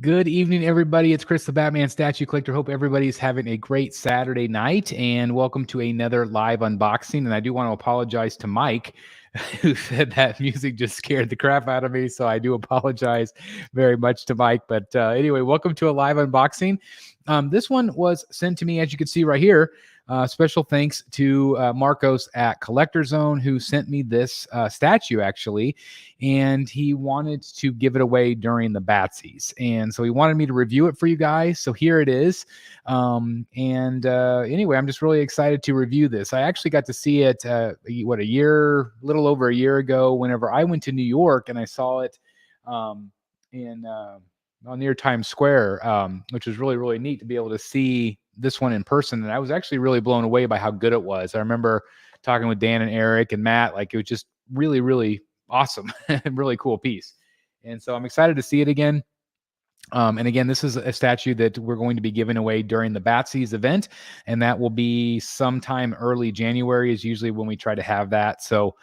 Good evening, everybody. It's Chris, the Batman statue collector. Hope everybody's having a great Saturday night, and welcome to another live unboxing. And I do want to apologize to Mike, who said that music just scared the crap out of me. So I do apologize very much to Mike. But anyway, welcome to a live unboxing. This one was sent to me, as you can see right here. Special thanks to Marcos at Collector Zone, who sent me this statue, actually, and he wanted to give it away during the Batsies. And so he wanted me to review it for you guys. So here it is. Anyway, I'm just really excited to review this. I actually got to see it, a little over a year ago, whenever I went to New York, and I saw it near Times Square, which was really, really neat to be able to see this one in person. And I was actually really blown away by how good it was. I remember talking with Dan and Eric and Matt, like it was just really, really awesome and really cool piece. And so I'm excited to see it again. And again, this is a statue that we're going to be giving away during the Batsies event, and that will be sometime early January is usually when we try to have that. So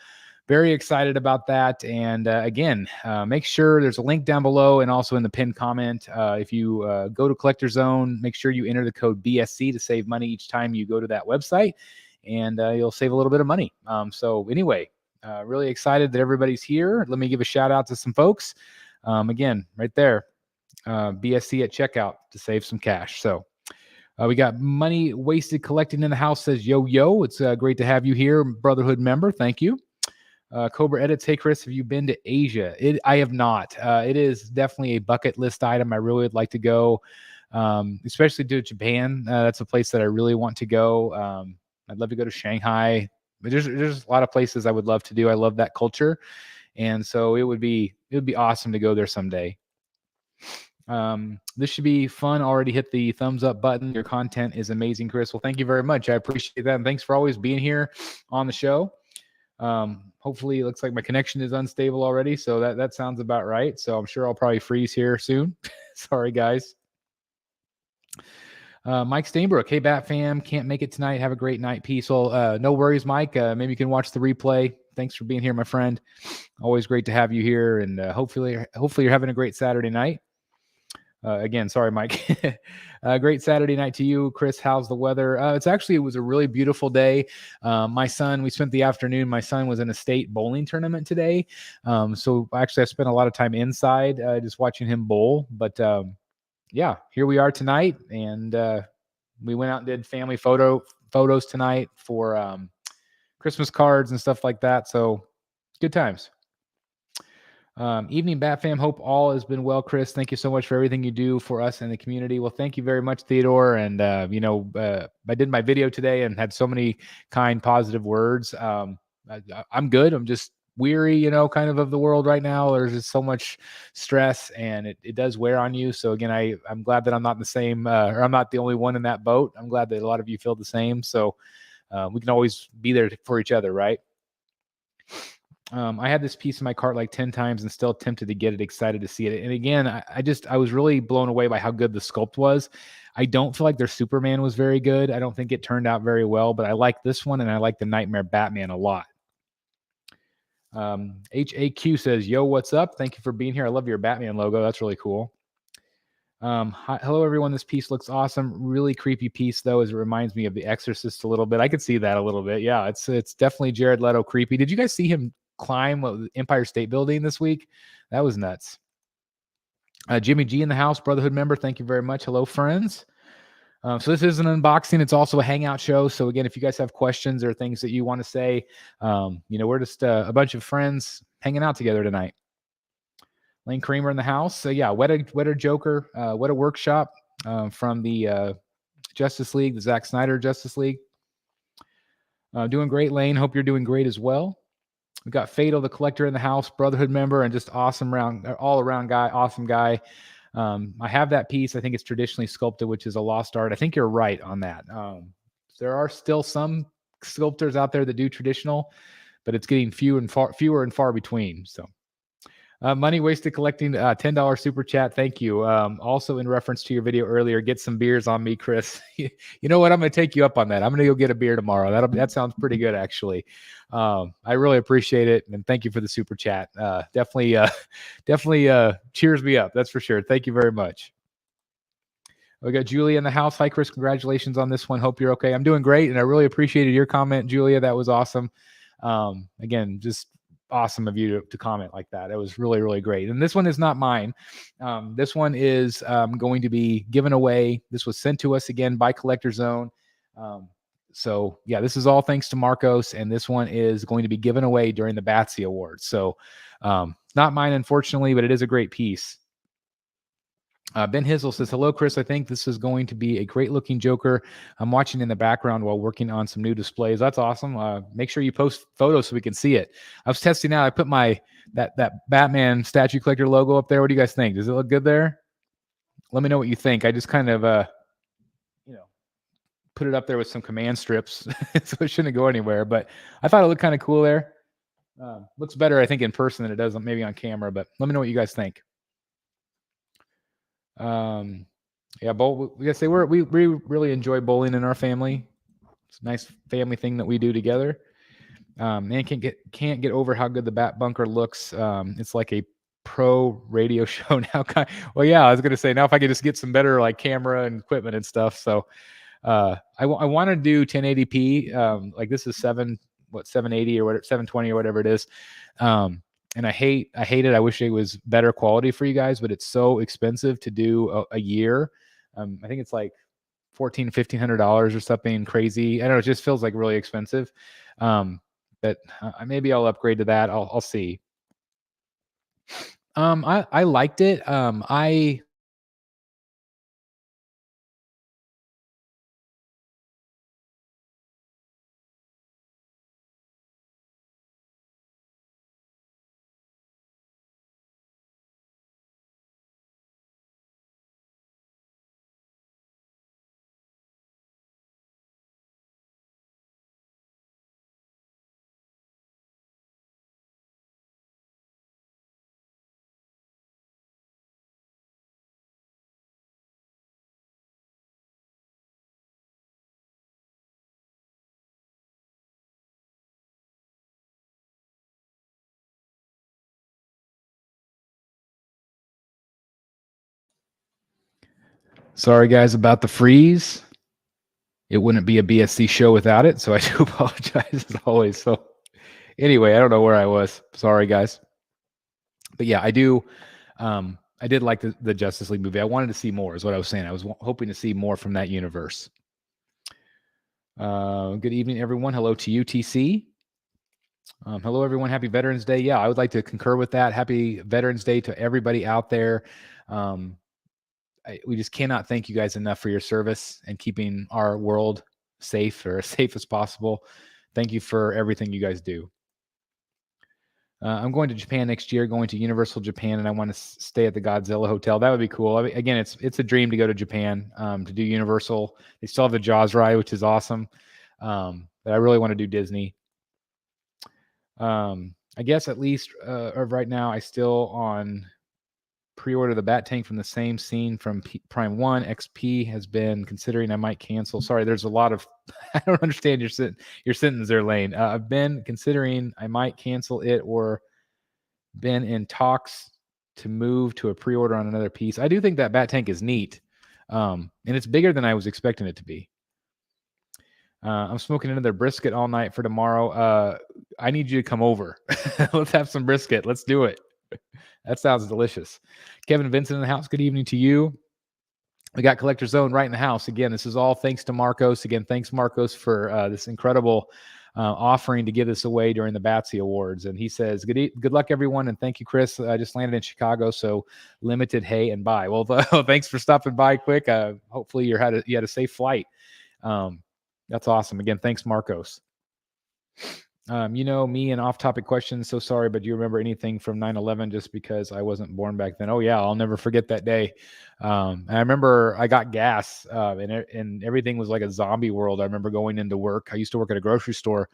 very excited about that. And again, make sure there's a link down below and also in the pinned comment. If you go to Collector Zone, make sure you enter the code BSC to save money each time you go to that website, and you'll save a little bit of money. So anyway, really excited that everybody's here. Let me give a shout out to some folks. Again, right there, BSC at checkout to save some cash. So we got Money Wasted Collecting in the house, says, yo, it's great to have you here, Brotherhood member. Thank you. Cobra Edits, hey Chris, have you been to Asia? I have not. It is definitely a bucket list item. I really would like to go, especially to Japan. That's a place that I really want to go. I'd love to go to Shanghai. But there's a lot of places I would love to do. I love that culture, and so it would be awesome to go there someday. This should be fun. Already hit the thumbs up button. Your content is amazing, Chris. Well, thank you very much. I appreciate that, and thanks for always being here on the show. Hopefully it looks like my connection is unstable already, so that sounds about right. So I'm sure I'll probably freeze here soon. Sorry, guys. Mike Stainbrook, hey Bat fam, can't make it tonight. Have a great night. Peace. Well, no worries, Mike. Maybe you can watch the replay. Thanks for being here, my friend. Always great to have you here, and hopefully you're having a great Saturday night. Again, sorry, Mike. Great Saturday night to you, Chris. How's the weather? It was a really beautiful day. We spent the afternoon. My son was in a state bowling tournament today. So actually I spent a lot of time inside, just watching him bowl. But yeah, here we are tonight. And we went out and did family photos tonight for Christmas cards and stuff like that. So good times. Evening, Bat fam. Hope all has been well, Chris. Thank you so much for everything you do for us and the community. Well, thank you very much, Theodore. And, I did my video today and had so many kind, positive words. I'm good. I'm just weary, kind of the world right now. There's just so much stress, and it does wear on you. So again, I'm glad that I'm not in the same, or I'm not the only one in that boat. I'm glad that a lot of you feel the same. So we can always be there for each other, right? I had this piece in my cart like 10 times and still tempted to get it, excited to see it. And again, I was really blown away by how good the sculpt was. I don't feel like their Superman was very good. I don't think it turned out very well, but I like this one, and I like the Nightmare Batman a lot. HAQ says, yo, what's up? Thank you for being here. I love your Batman logo. That's really cool. Hello, everyone. This piece looks awesome. Really creepy piece, though, as it reminds me of The Exorcist a little bit. I could see that a little bit. Yeah, it's definitely Jared Leto creepy. Did you guys see him climb the Empire State Building this week? That was nuts. Jimmy G in the house, Brotherhood member. Thank you very much. Hello, friends. So this is an unboxing. It's also a hangout show. So again, if you guys have questions or things that you want to say, we're just a bunch of friends hanging out together tonight. Lane Kramer in the house. So yeah, WETA Joker, WETA Workshop from the Justice League, the Zack Snyder Justice League. Doing great, Lane. Hope you're doing great as well. We've got Fatal, the collector in the house, Brotherhood member, and just awesome all around guy, awesome guy. I have that piece. I think it's traditionally sculpted, which is a lost art. I think you're right on that. There are still some sculptors out there that do traditional, but it's getting fewer and far between. So Money wasted collecting, $10 super chat. Thank you. Also in reference to your video earlier, get some beers on me, Chris. You know what? I'm going to take you up on that. I'm going to go get a beer tomorrow. That sounds pretty good, actually. I really appreciate it. And thank you for the super chat. Definitely cheers me up. That's for sure. Thank you very much. We got Julia in the house. Hi, Chris. Congratulations on this one. Hope you're okay. I'm doing great. And I really appreciated your comment, Julia. That was awesome. Again, just awesome of you to comment like that. It was really, really great. And this one is not mine. This one is going to be given away. This was sent to us again by Collector Zone. So yeah, this is all thanks to Marcos, and this one is going to be given away during the Batsy Awards. So not mine, unfortunately, but it is a great piece. Ben Hizzle says, hello, Chris. I think this is going to be a great looking Joker. I'm watching in the background while working on some new displays. That's awesome. Make sure you post photos so we can see it. I was testing out. I put that Batman statue collector logo up there. What do you guys think? Does it look good there? Let me know what you think. I just kind of, put it up there with some command strips, so it shouldn't go anywhere. But I thought it looked kind of cool there. Looks better, I think, in person than it does maybe on camera. But let me know what you guys think. Yeah, we gotta say we really enjoy bowling in our family. It's a nice family thing that we do together. Man, can't get over how good the bat bunker looks. It's like a pro radio show now. Well, yeah, I was gonna say, now if I could just get some better like camera and equipment and stuff. So I want to do 1080p. Like this is 780 or whatever, 720 or whatever it is. And I hate it. I wish it was better quality for you guys, but it's so expensive to do a year. I think it's like $1,500 or something crazy. I don't know. It just feels like really expensive. But maybe I'll upgrade to that. I'll see. I liked it. Sorry, guys, about the freeze. It wouldn't be a BSC show without it, so I do apologize as always. So anyway, I don't know where I was. Sorry, guys. But yeah, I do. I did like the Justice League movie. I wanted to see more, is what I was saying. I was hoping to see more from that universe. Good evening, everyone. Hello to UTC. Hello, everyone. Happy Veterans Day. Yeah, I would like to concur with that. Happy Veterans Day to everybody out there. We just cannot thank you guys enough for your service and keeping our world safe, or as safe as possible. Thank you for everything you guys do. I'm going to Japan next year, going to Universal Japan, and I want to stay at the Godzilla Hotel. That would be cool. I mean, again, it's a dream to go to Japan, to do Universal. They still have the Jaws ride, which is awesome. But I really want to do Disney. I guess at least right now, I still on pre-order the Bat Tank from the same scene from Prime 1. XP has been considering I might cancel. Sorry, there's a lot of I don't understand your sentence there, Lane. I've been considering I might cancel it, or been in talks to move to a pre-order on another piece. I do think that Bat Tank is neat, and it's bigger than I was expecting it to be. I'm smoking another brisket all night for tomorrow. I need you to come over. Let's have some brisket. Let's do it. That sounds delicious. Kevin Vincent in the house. Good evening to you. We got Collector Zone right in the house. Again, this is all thanks to Marcos. Again, thanks, Marcos, for this incredible offering to give this away during the Batsy Awards. And he says, good luck, everyone. And thank you, Chris. I just landed in Chicago, so limited hey and bye. Well, thanks for stopping by quick. Hopefully you had a safe flight. That's awesome. Again, thanks, Marcos. Me and off-topic questions. So sorry, but do you remember anything from 9/11? Just because I wasn't born back then. Oh yeah, I'll never forget that day. And I remember I got gas, and everything was like a zombie world. I remember going into work. I used to work at a grocery store,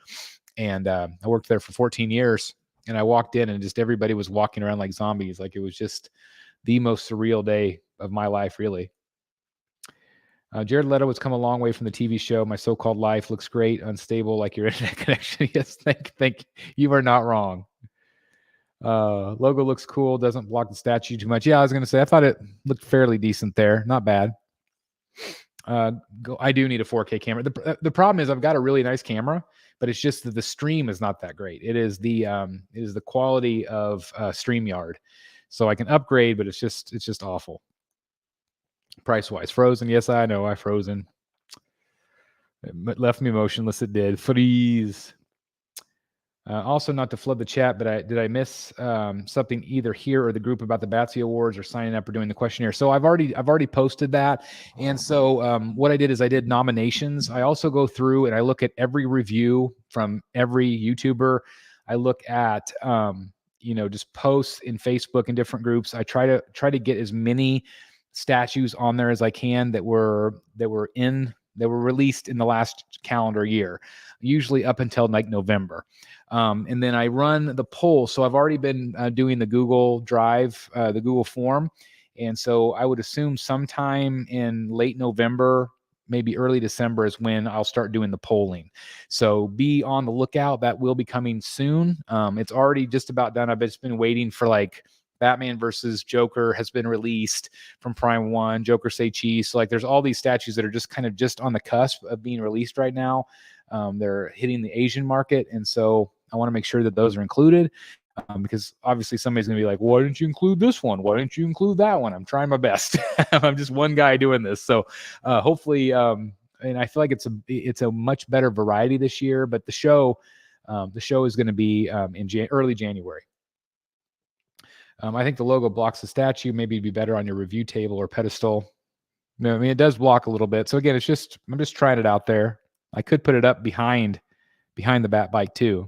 and I worked there for 14 years. and I walked in and just everybody was walking around like zombies. Like it was just the most surreal day of my life, really. Jared Leto has come a long way from the TV show. My so-called life looks great, unstable, like your internet connection. Yes, thank you are not wrong. Logo looks cool, doesn't block the statue too much. Yeah, I was gonna say I thought it looked fairly decent there, not bad. I do need a 4K camera. The problem is I've got a really nice camera, but it's just that the stream is not that great. It is the quality of StreamYard. So I can upgrade, but it's just awful. Price wise, Frozen. Yes, I know I frozen. It left me motionless. It did. Freeze. Also, not to flood the chat, but did I miss something either here or the group about the Batsy Awards or signing up or doing the questionnaire? So I've already posted that, and so what I did is I did nominations. I also go through and I look at every review from every YouTuber. I look at just posts in Facebook and different groups. I try to get as many statues on there as I can that were released in the last calendar year, usually up until like November. And then I run the poll. So I've already been doing the Google Drive, the Google form. And so I would assume sometime in late November, maybe early December is when I'll start doing the polling. So be on the lookout. That will be coming soon. It's already just about done. I've just been waiting for like Batman versus Joker has been released from Prime 1, Joker Say Cheese. So like there's all these statues that are just kind of just on the cusp of being released right now. They're hitting the Asian market. And so I want to make sure that those are included because obviously somebody's going to be like, why didn't you include this one? Why didn't you include that one? I'm trying my best. I'm just one guy doing this. So hopefully, and I feel like it's a much better variety this year, but the show is going to be in early January. I think the logo blocks the statue. Maybe it'd be better on your review table or pedestal. No, I mean, it does block a little bit. So again, I'm just trying it out there. I could put it up behind the Bat bike too.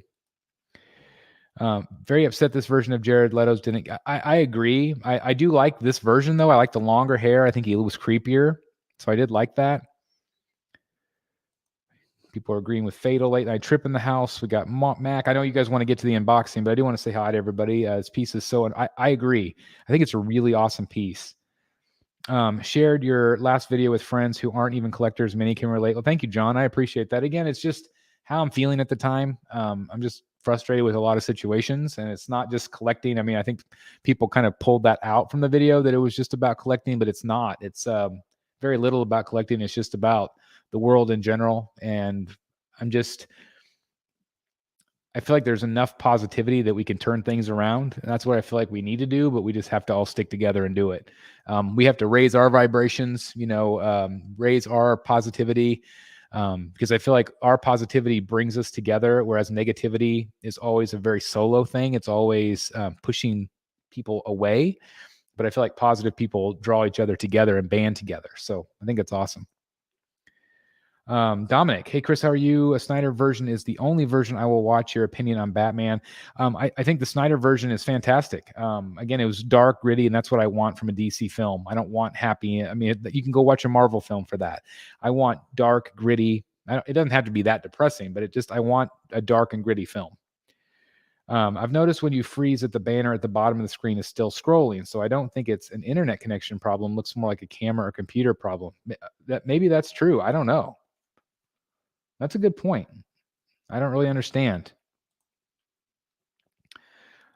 Very upset this version of Jared Leto's didn't. I agree. I do like this version though. I like the longer hair. I think he was creepier. So I did like that. People are agreeing with Fatal. Late night trip in the house. We got Mac. I know you guys want to get to the unboxing, but I do want to say hi to everybody. This piece is so. I agree. I think it's a really awesome piece. Shared your last video with friends who aren't even collectors. Many can relate. Well, thank you, John. I appreciate that. Again, it's just how I'm feeling at the time. I'm just frustrated with a lot of situations, and it's not just collecting. I mean, I think people kind of pulled that out from the video that it was just about collecting, but it's not. It's very little about collecting. It's just about the world in general. And I feel like there's enough positivity that we can turn things around. And that's what I feel like we need to do, but we just have to all stick together and do it. We have to raise our vibrations, raise our positivity, because I feel like our positivity brings us together, whereas negativity is always a very solo thing. It's always pushing people away. But I feel like positive people draw each other together and band together. So I think it's awesome. Dominic, hey Chris, how are you? A Snyder version is the only version I will watch. Your opinion on Batman? I think the Snyder version is fantastic. Again, it was dark, gritty, and that's what I want from a DC film. I don't want happy. I mean, you can go watch a Marvel film for that. I want dark, gritty. It doesn't have to be that depressing, but I want a dark and gritty film. I've noticed when you freeze at the banner at the bottom of the screen is still scrolling, so I don't think it's an internet connection problem. Looks more like a camera or computer problem. Maybe that's true. I don't know. That's a good point. I don't really understand.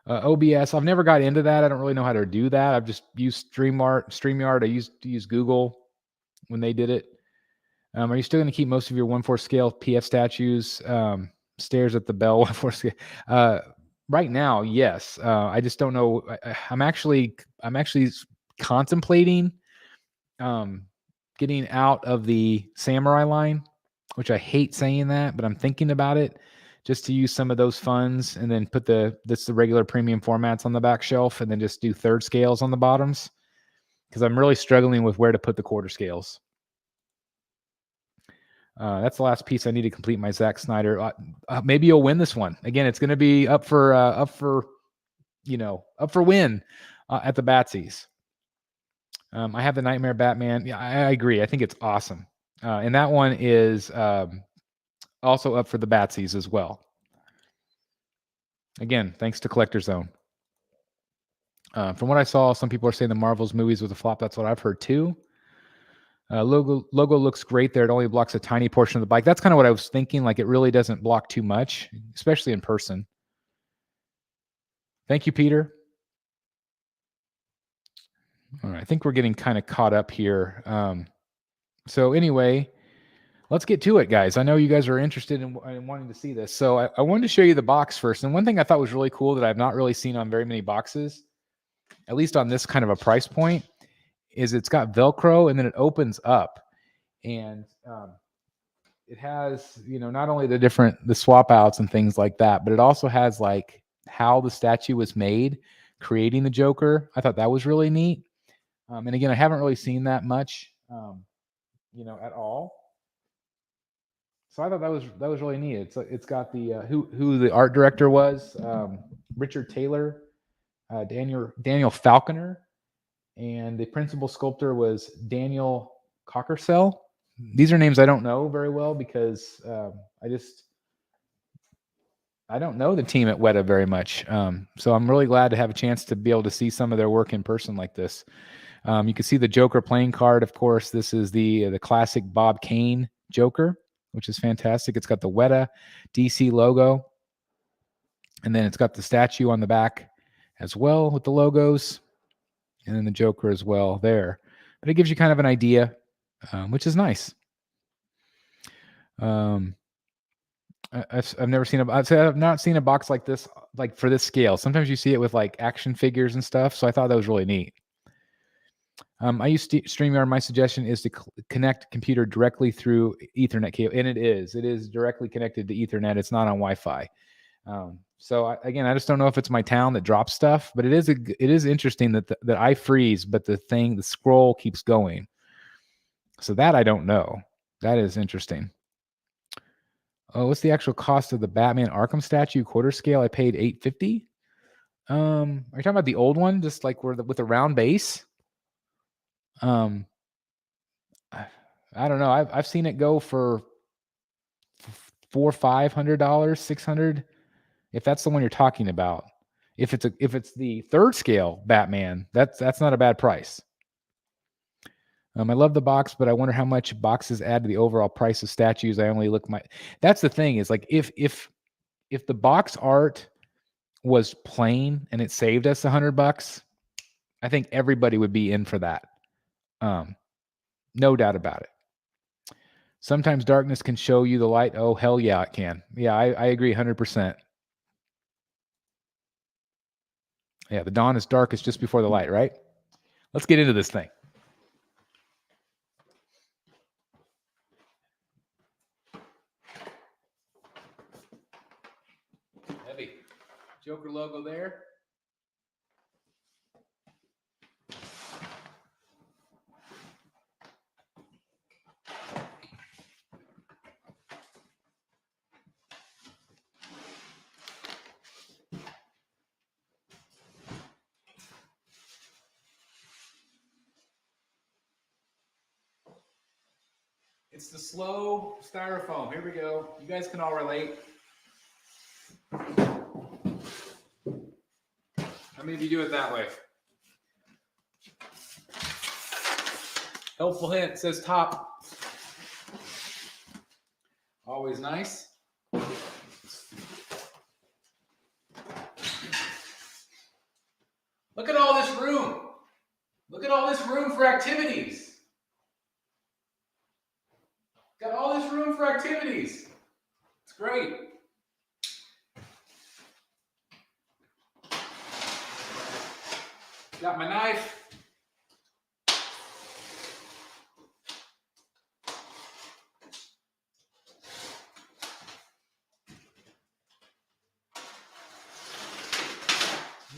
OBS, I've never got into that. I don't really know how to do that. I've just used StreamYard. I used to use Google when they did it. Are you still going to keep most of your 1/4 scale PF statues? Stairs at the bell 1/4 scale. Right now, yes. I just don't know. I'm actually contemplating getting out of the samurai line, which I hate saying that, but I'm thinking about it just to use some of those funds and then put the regular premium formats on the back shelf and then just do 3rd scales on the bottoms because I'm really struggling with where to put the 1/4 scales. That's the last piece I need to complete my Zack Snyder. Maybe you'll win this one. Again, it's going to be up for win at the Batsies. I have the Nightmare Batman. Yeah, I agree. I think it's awesome. And that one is also up for the Batsies as well. Again, thanks to Collector Zone. From what I saw, some people are saying the Marvel's movies was a flop. That's what I've heard too. Logo looks great there. It only blocks a tiny portion of the bike. That's kind of what I was thinking. Like, it really doesn't block too much, especially in person. Thank you, Peter. All right, I think we're getting kind of caught up here. So anyway, let's get to it, guys. I know you guys are interested in wanting to see this. So I wanted to show you the box first. And one thing I thought was really cool that I've not really seen on very many boxes, at least on this kind of a price point, is it's got Velcro and then it opens up. And it has, not only the swap outs and things like that, but it also has like how the statue was made, creating the Joker. I thought that was really neat. And again, I haven't really seen that much, at all. So I thought that was really neat. It's got the who the art director was, Richard Taylor, Daniel Falconer, and the principal sculptor was Daniel Cockersell. These are names I don't know very well because I don't know the team at WETA very much. So I'm really glad to have a chance to be able to see some of their work in person like this. You can see the Joker playing card. Of course, this is the classic Bob Kane Joker, which is fantastic. It's got the WETA DC logo, and then it's got the statue on the back as well with the logos, and then the Joker as well there. But it gives you kind of an idea, which is nice. I've never seen I've not seen a box like this, like for this scale. Sometimes you see it with like action figures and stuff. So I thought that was really neat. I use StreamYard. My suggestion is to connect computer directly through Ethernet cable, and it is directly connected to Ethernet. It's not on Wi-Fi. So again, I just don't know if it's my town that drops stuff, but it is interesting that that I freeze, but the scroll keeps going. So that I don't know. That is interesting. Oh, what's the actual cost of the Batman Arkham statue quarter scale? I paid $850. Are you talking about the old one, just like with the round base? I don't know. I've seen it go for $400-$500, $600, if that's the one you're talking about. If it's the third scale Batman, that's not a bad price. I love the box, but I wonder how much boxes add to the overall price of statues. I only look That's the thing is, like, if the box art was plain and it saved us $100, I think everybody would be in for that. No doubt about it. Sometimes darkness can show you the light. Oh, hell yeah, it can. Yeah, I agree 100%. Yeah, the dawn is darkest just before the light, right? Let's get into this thing. Heavy. Joker logo there. It's the slow styrofoam. Here we go. You guys can all relate. How many of you do it that way? Helpful hint, says top. Always nice. Look at all this room. Look at all this room for activities. Got all this room for activities. It's great. Got my knife.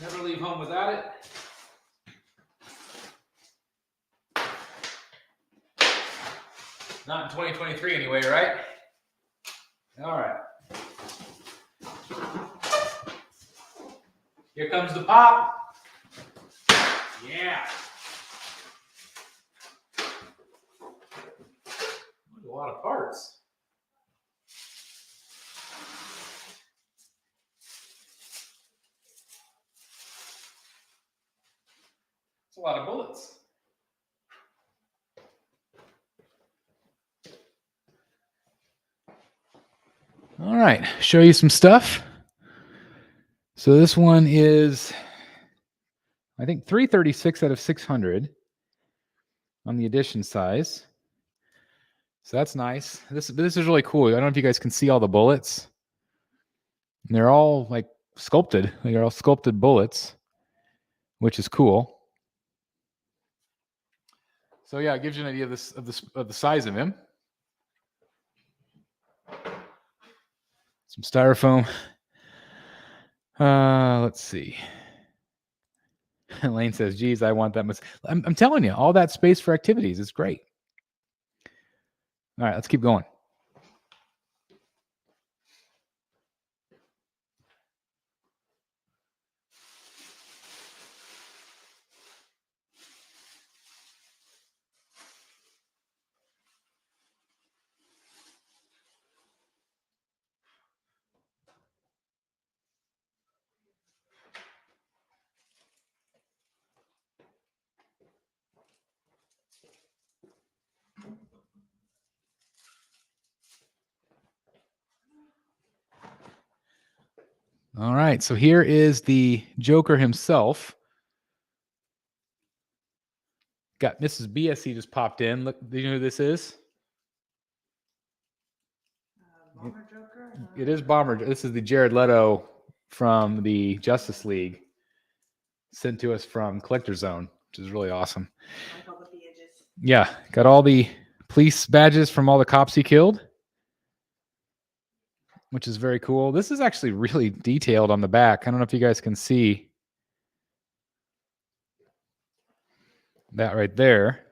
Never leave home without it. Not in 2023 anyway, right? All right. Here comes the pop. Yeah. A lot of parts. a lot of bullets. All right, show you some stuff. So this one is, I think, 336 out of 600 on the edition size. So that's nice. This is really cool. I don't know if you guys can see all the bullets. And they're all like sculpted. They're all sculpted bullets, which is cool. So yeah, it gives you an idea of the size of him. Some styrofoam. Let's see. Lane says, geez, I want that much. I'm telling you, all that space for activities is great. All right, let's keep going. All right, so here is the Joker himself. Got Mrs. BSC just popped in. Look, do you know who this is? Bomber Joker? It is Bomber. This is the Jared Leto from the Justice League, sent to us from Collector Zone, which is really awesome. I like all the badges. Yeah, got all the police badges from all the cops he killed, which is very cool. This is actually really detailed on the back. I don't know if you guys can see that right there.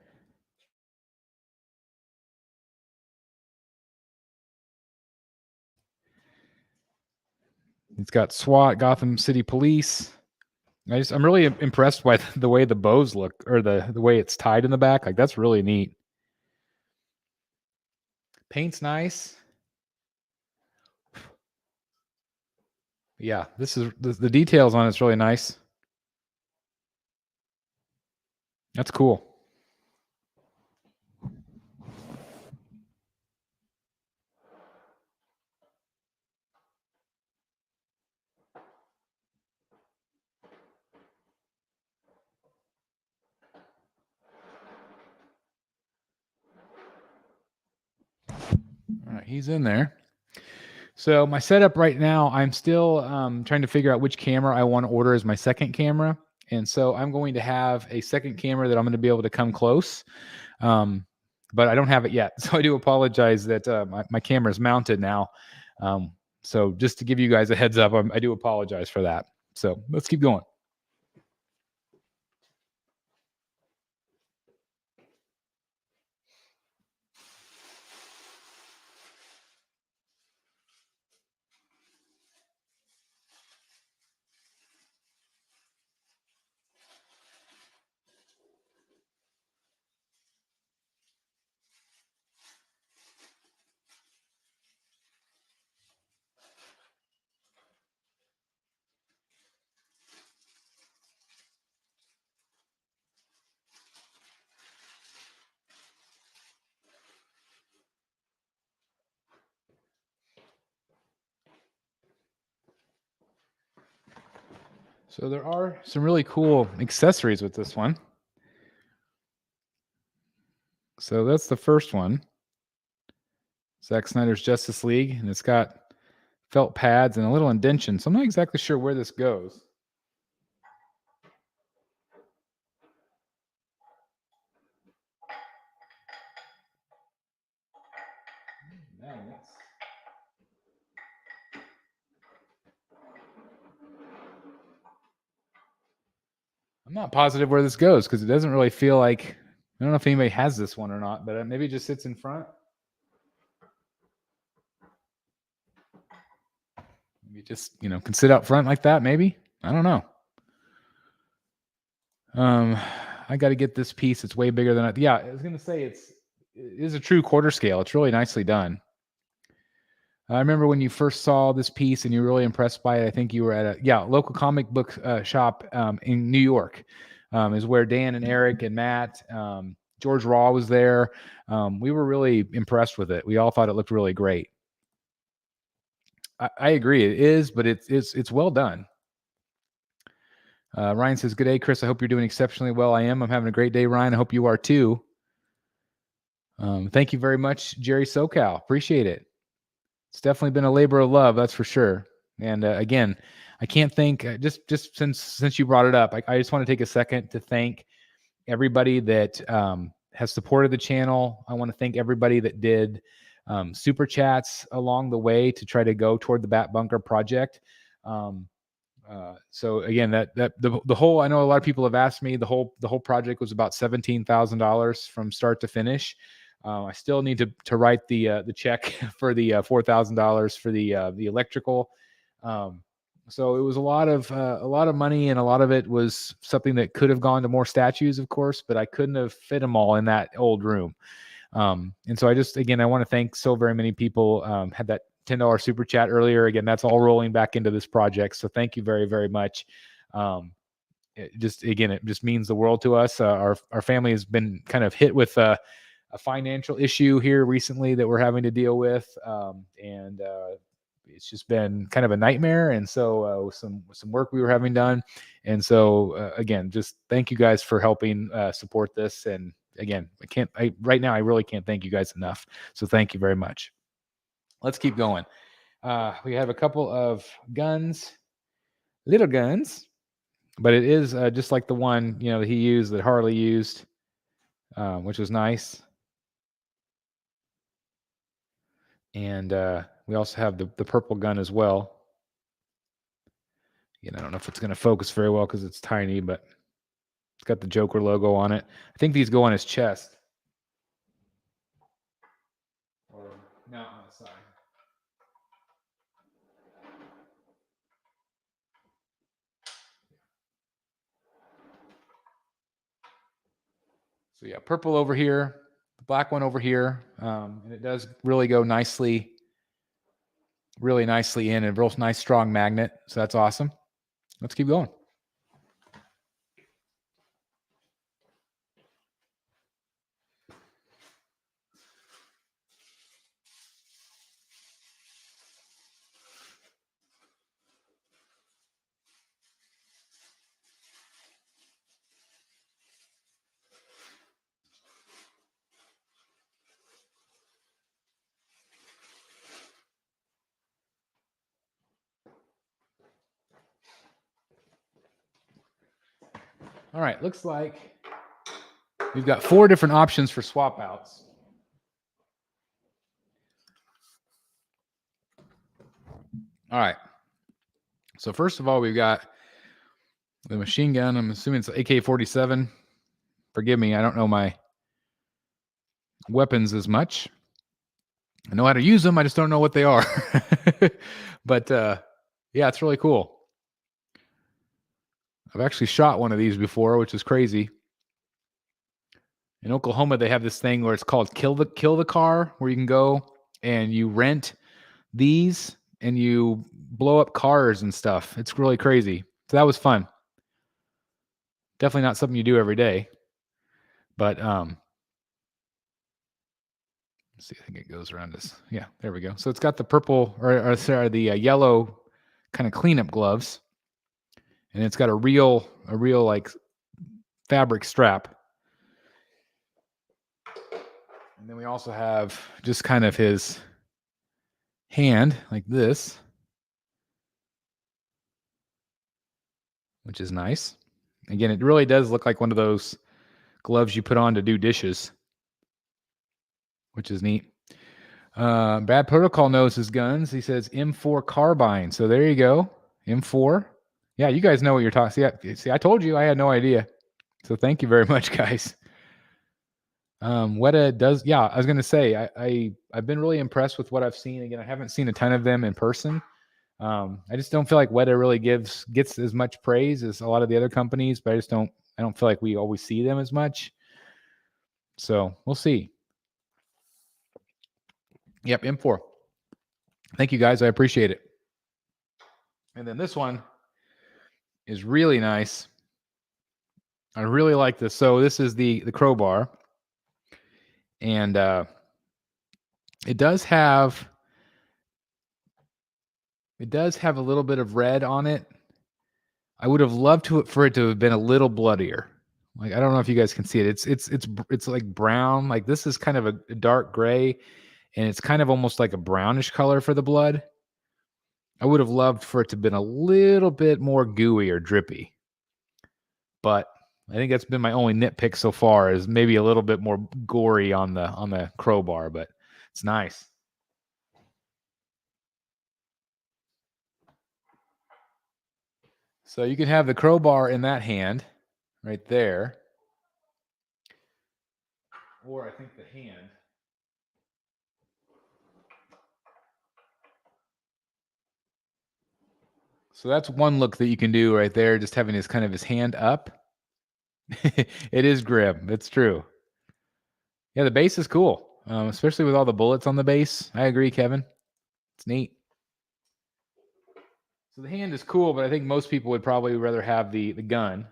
It's got SWAT, Gotham City Police. I'm really impressed by the way the bows look, or the way it's tied in the back. Like, that's really neat. Paint's nice. Yeah, this is the details on it's really nice. That's cool. All right, he's in there. So my setup right now, I'm still trying to figure out which camera I want to order as my second camera. And so I'm going to have a second camera that I'm going to be able to come close. But I don't have it yet. So I do apologize that my camera is mounted now. So just to give you guys a heads up, I do apologize for that. So let's keep going. So there are some really cool accessories with this one. So that's the first one. Zack Snyder's Justice League, and it's got felt pads and a little indentation. So I'm not exactly sure where this goes. Magnets. I'm not positive where this goes because it doesn't really feel like, I don't know if anybody has this one or not, but maybe it just sits in front. Maybe just, can sit out front like that, maybe. I don't know. I got to get this piece. It's way bigger than I was going to say it is a true quarter scale. It's really nicely done. I remember when you first saw this piece and you were really impressed by it. I think you were at a local comic book shop in New York. is where Dan and Eric and Matt, George Raw was there. We were really impressed with it. We all thought it looked really great. I agree, it is, but it's well done. Ryan says, "Good day, Chris. I hope you're doing exceptionally well." I am. I'm having a great day, Ryan. I hope you are too. Thank you very much, Jerry SoCal. Appreciate it. It's definitely been a labor of love, that's for sure. And again, I can't thank just since you brought it up, I just want to take a second to thank everybody that has supported the channel. I want to thank everybody that did super chats along the way to try to go toward the Bat Bunker project. So again, the whole, I know a lot of people have asked me, the whole project was about $17,000 from start to finish. I still need to write the check for the $4,000 for the electrical. So it was a lot of money, and a lot of it was something that could have gone to more statues, of course, but I couldn't have fit them all in that old room. And so I want to thank so very many people. Had that $10 super chat earlier. Again, that's all rolling back into this project. So thank you very, very much. It just means the world to us. Our family has been kind of hit with a financial issue here recently that we're having to deal with. And it's just been kind of a nightmare. And so some work we were having done. And so again, just thank you guys for helping support this. And again, right now I really can't thank you guys enough. So thank you very much. Let's keep going. We have a couple of guns, little guns, but it is just like the one, that he used, that Harley used, which was nice. And we also have the purple gun as well. Again, I don't know if it's going to focus very well because it's tiny, but it's got the Joker logo on it. I think these go on his chest. Or no, on the side. So yeah, purple over here, the black one over here, and it does really go really nicely in, and a real nice strong magnet. So that's awesome. Let's keep going. All right, looks like we've got 4 different options for swap outs. All right. So first of all, we've got the machine gun. I'm assuming it's AK-47. Forgive me, I don't know my weapons as much. I know how to use them, I just don't know what they are. But yeah, it's really cool. I've actually shot one of these before, which is crazy. In Oklahoma, they have this thing where it's called kill the car, where you can go and you rent these and you blow up cars and stuff. It's really crazy. So that was fun. Definitely not something you do every day. But let's see, I think it goes around this. Yeah, there we go. So it's got the purple or sorry, the yellow kind of cleanup gloves. And it's got a real like fabric strap. And then we also have just kind of his hand like this, which is nice. Again, it really does look like one of those gloves you put on to do dishes, which is neat. Bad Protocol knows his guns. He says M4 carbine. So there you go. M4. Yeah, you guys know what you're talking. See, I told you I had no idea. So thank you very much, guys. WETA does. Yeah, I was going to say I've been really impressed with what I've seen. Again, I haven't seen a ton of them in person. I just don't feel like WETA really gets as much praise as a lot of the other companies, but I don't feel like we always see them as much. So we'll see. Yep, M4. Thank you guys. I appreciate it. And then this one is really nice. I really like this. So this is the crowbar, and it does have a little bit of red on it. I would have loved for it to have been a little bloodier. Like, I don't know if you guys can see it. It's like brown. Like, this is kind of a dark gray, and it's kind of almost like a brownish color for the blood. I would have loved for it to have been a little bit more gooey or drippy. But I think that's been my only nitpick so far, is maybe a little bit more gory on the crowbar, but it's nice. So you can have the crowbar in that hand right there. Or I think the hand. So that's one look that you can do right there, just having his kind of his hand up. It is grim. It's true. Yeah, the base is cool, especially with all the bullets on the base. I agree, Kevin. It's neat. So the hand is cool, but I think most people would probably rather have the gun.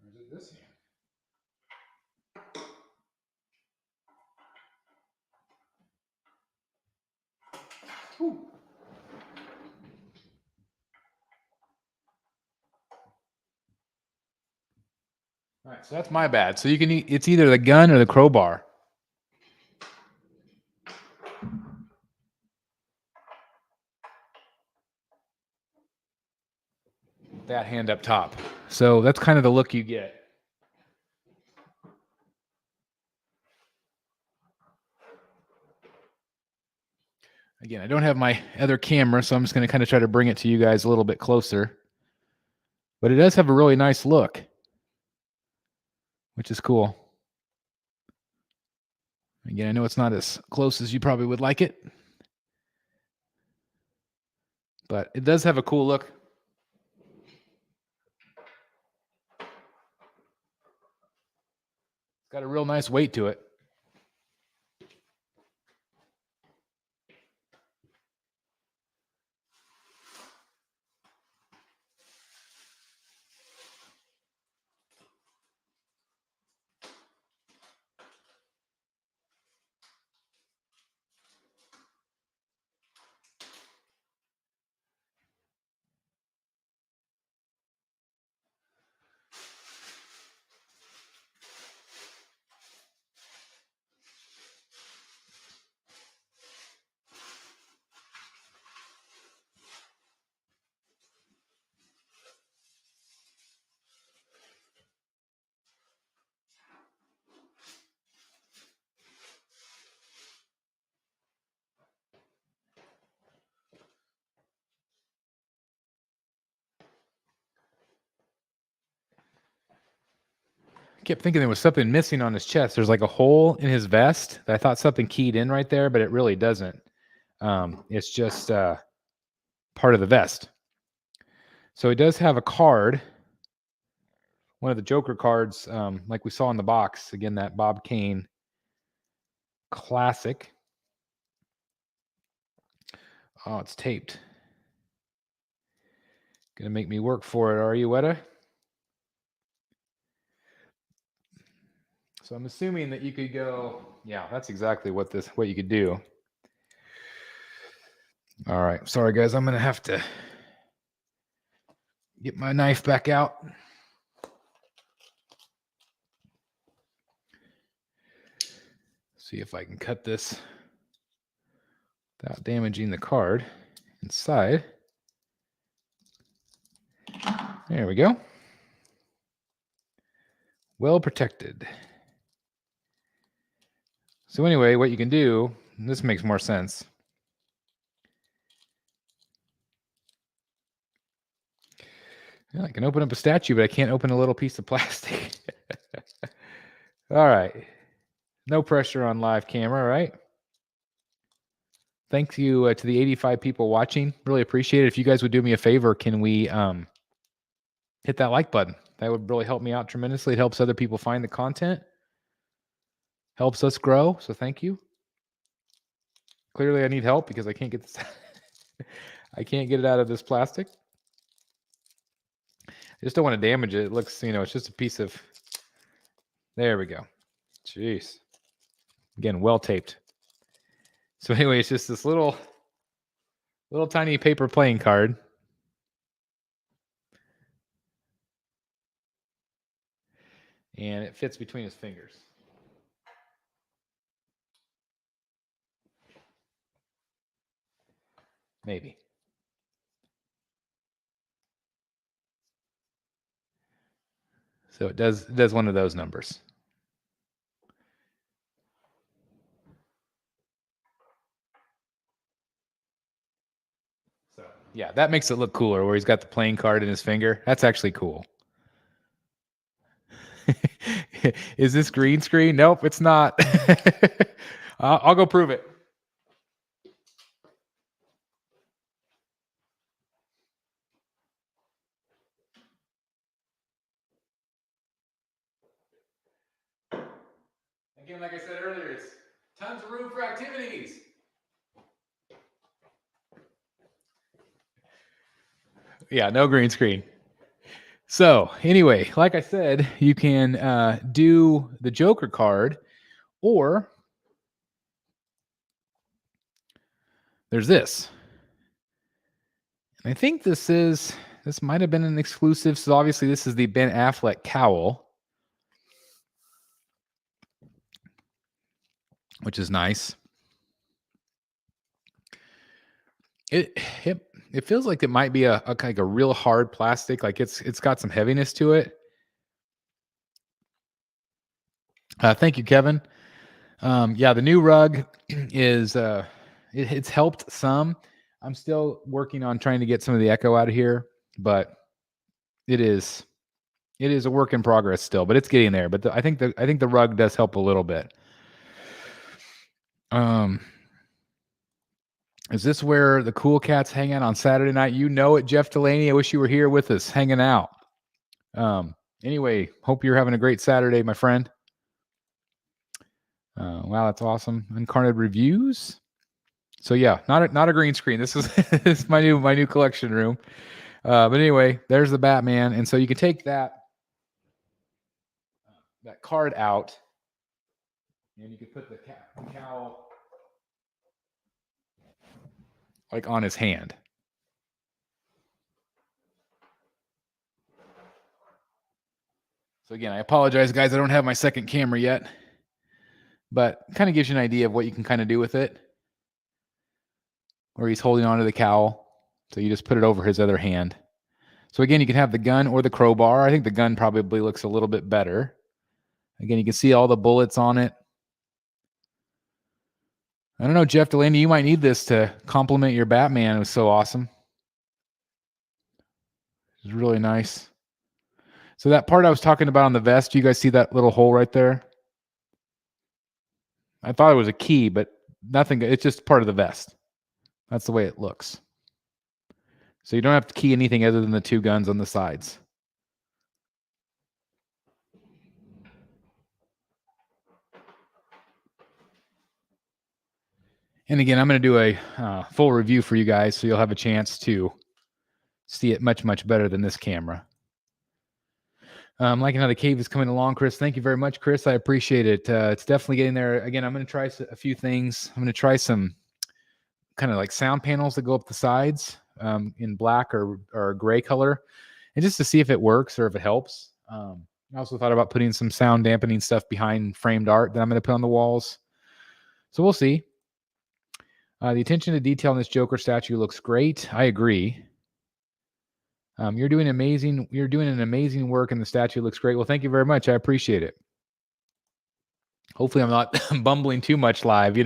Or is it this hand? Ooh. All right, so that's my bad. So you can it's either the gun or the crowbar. That hand up top. So that's kind of the look you get. Again, I don't have my other camera, so I'm just going to kind of try to bring it to you guys a little bit closer. But it does have a really nice look, which is cool. Again, I know it's not as close as you probably would like it, but it does have a cool look. It's got a real nice weight to it. Kept thinking there was something missing on his chest. There's like a hole in his vest that I thought something keyed in right there, but it really doesn't. It's just part of the vest. So he does have a card, one of the Joker cards, like we saw in the box. Again, that Bob Kane classic. Oh, it's taped. Gonna make me work for it, are you, WETA? So I'm assuming that you could go, yeah, that's exactly what you could do. All right, sorry guys, I'm gonna have to get my knife back out. See if I can cut this without damaging the card inside. There we go. Well protected. So anyway, what you can do, this makes more sense. Yeah, I can open up a statue, but I can't open a little piece of plastic. All right. No pressure on live camera, right? Thank you to the 85 people watching. Really appreciate it. If you guys would do me a favor, can we hit that like button? That would really help me out tremendously. It helps other people find the content, helps us grow. So thank you. Clearly, I need help because I can't get this. I can't get it out of this plastic. I just don't want to damage it. It looks, it's just a piece of. There we go. Jeez. Again, well taped. So anyway, it's just this little tiny paper playing card. And it fits between his fingers. Maybe. So it does one of those numbers. So yeah, that makes it look cooler where he's got the playing card in his finger. That's actually cool. Is this green screen? Nope, it's not. I'll go prove it. Again, like I said earlier, it's tons of room for activities. Yeah, no green screen. So anyway, like I said, you can do the Joker card, or there's this. And I think this might have been an exclusive. So obviously this is the Ben Affleck cowl, which is nice. It feels like it might be like a real hard plastic. Like it's got some heaviness to it. Thank you, Kevin. Yeah, the new rug is it's helped some. I'm still working on trying to get some of the echo out of here, but it is a work in progress still, but it's getting there. But I think the rug does help a little bit. Is this where the cool cats hang out on Saturday night? You know it, Jeff Delaney. I wish you were here with us hanging out. Anyway, hope you're having a great Saturday, my friend. Wow, that's awesome. Incarnate reviews. So yeah, not a green screen. This is this is my new collection room. But anyway, there's the Batman, and so you can take that card out, and you can put the cowl like on his hand. So again, I apologize, guys. I don't have my second camera yet, but kind of gives you an idea of what you can kind of do with it. Where he's holding onto the cowl, so you just put it over his other hand. So again, you can have the gun or the crowbar. I think the gun probably looks a little bit better. Again, you can see all the bullets on it. I don't know, Jeff Delaney, you might need this to complement your Batman. It was so awesome. It was really nice. So that part I was talking about on the vest, you guys see that little hole right there? I thought it was a key, but nothing. It's just part of the vest. That's the way it looks. So you don't have to key anything other than the two guns on the sides. And again, I'm going to do a full review for you guys, so you'll have a chance to see it much, much better than this camera. Liking how the cave is coming along, Chris. Thank you very much, Chris. I appreciate it. It's definitely getting there. Again, I'm going to try a few things. I'm going to try some kind of like sound panels that go up the sides in black or gray color, and just to see if it works or if it helps. I also thought about putting some sound dampening stuff behind framed art that I'm going to put on the walls. So we'll see. The attention to detail in this Joker statue looks great. I agree. You're doing amazing. You're doing an amazing work, and the statue looks great. Well, thank you very much. I appreciate it. Hopefully, I'm not bumbling too much live.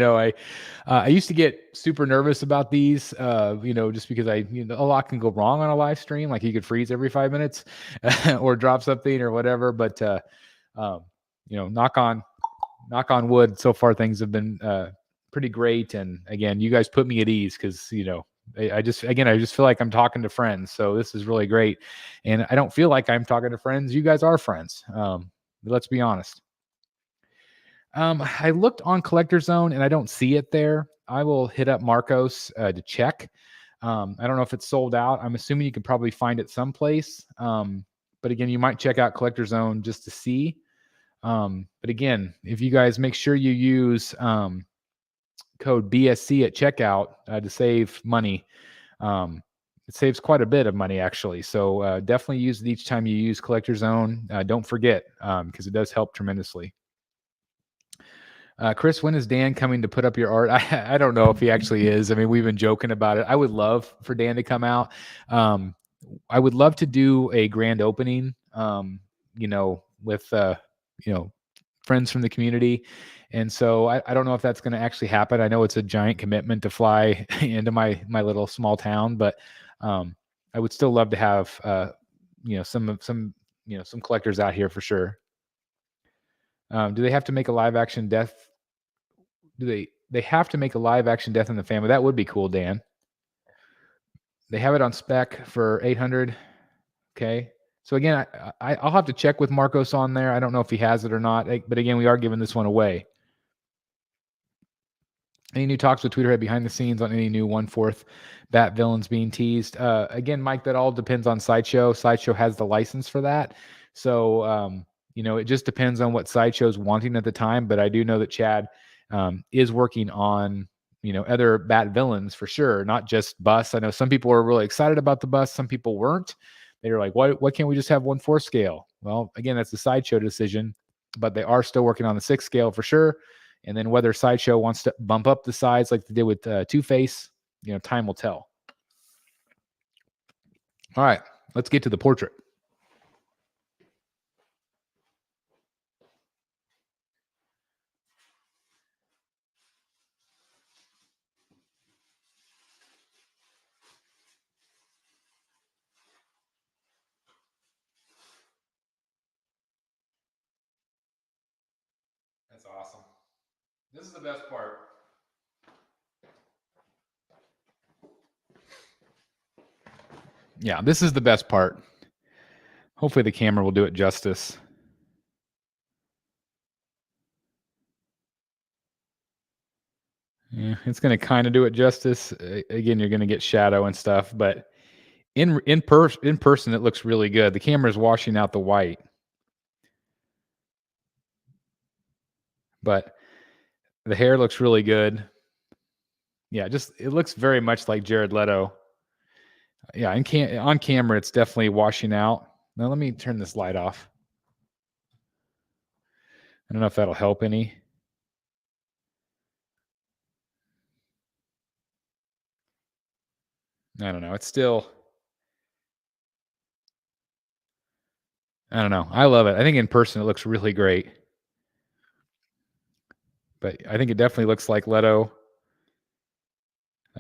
I used to get super nervous about these. Just because a lot can go wrong on a live stream. Like you could freeze every 5 minutes, or drop something or whatever. But knock on wood. So far, things have been pretty great. And again, you guys put me at ease because, I just feel like I'm talking to friends. So this is really great. And I don't feel like I'm talking to friends. You guys are friends. Let's be honest. I looked on Collector Zone and I don't see it there. I will hit up Marcos to check. I don't know if it's sold out. I'm assuming you can probably find it someplace. But again, you might check out Collector Zone just to see. But again, if you guys make sure you use code BSC at checkout to save money. It saves quite a bit of money actually. So definitely use it each time you use Collector Zone. Don't forget because it does help tremendously. Chris, when is Dan coming to put up your art? I don't know if he actually is. I mean, we've been joking about it. I would love for Dan to come out. I would love to do a grand opening, with, friends from the community. And so I don't know if that's going to actually happen. I know it's a giant commitment to fly into my little small town, but I would still love to have, some collectors out here for sure. Do they have to make a live action death? They have to make a live action Death in the Family? That would be cool, Dan. They have it on spec for 800. Okay. So again, I'll have to check with Marcos on there. I don't know if he has it or not, but again, we are giving this one away. Any new talks with Tweeterhead behind the scenes on any new 1/4 Bat villains being teased? Again, Mike, that all depends on Sideshow. Sideshow has the license for that. So, it just depends on what Sideshow's wanting at the time. But I do know that Chad is working on, other Bat villains for sure, not just Bus. I know some people were really excited about the Bus. Some people weren't. They were like, why can't we just have 1/4 scale? Well, again, that's the Sideshow decision. But they are still working on the 6 scale for sure. And then whether Sideshow wants to bump up the size like they did with Two-Face, time will tell. All right, let's get to the portrait. That's awesome. This is the best part. Yeah, this is the best part. Hopefully the camera will do it justice. Yeah, it's going to kind of do it justice. Again, you're going to get shadow and stuff, but in person, it looks really good. The camera is washing out the white, but the hair looks really good. Yeah, it looks very much like Jared Leto. Yeah, on camera, it's definitely washing out. Now let me turn this light off. I don't know if that'll help any. I don't know. It's still, I don't know. I love it. I think in person it looks really great. But I think it definitely looks like Leto.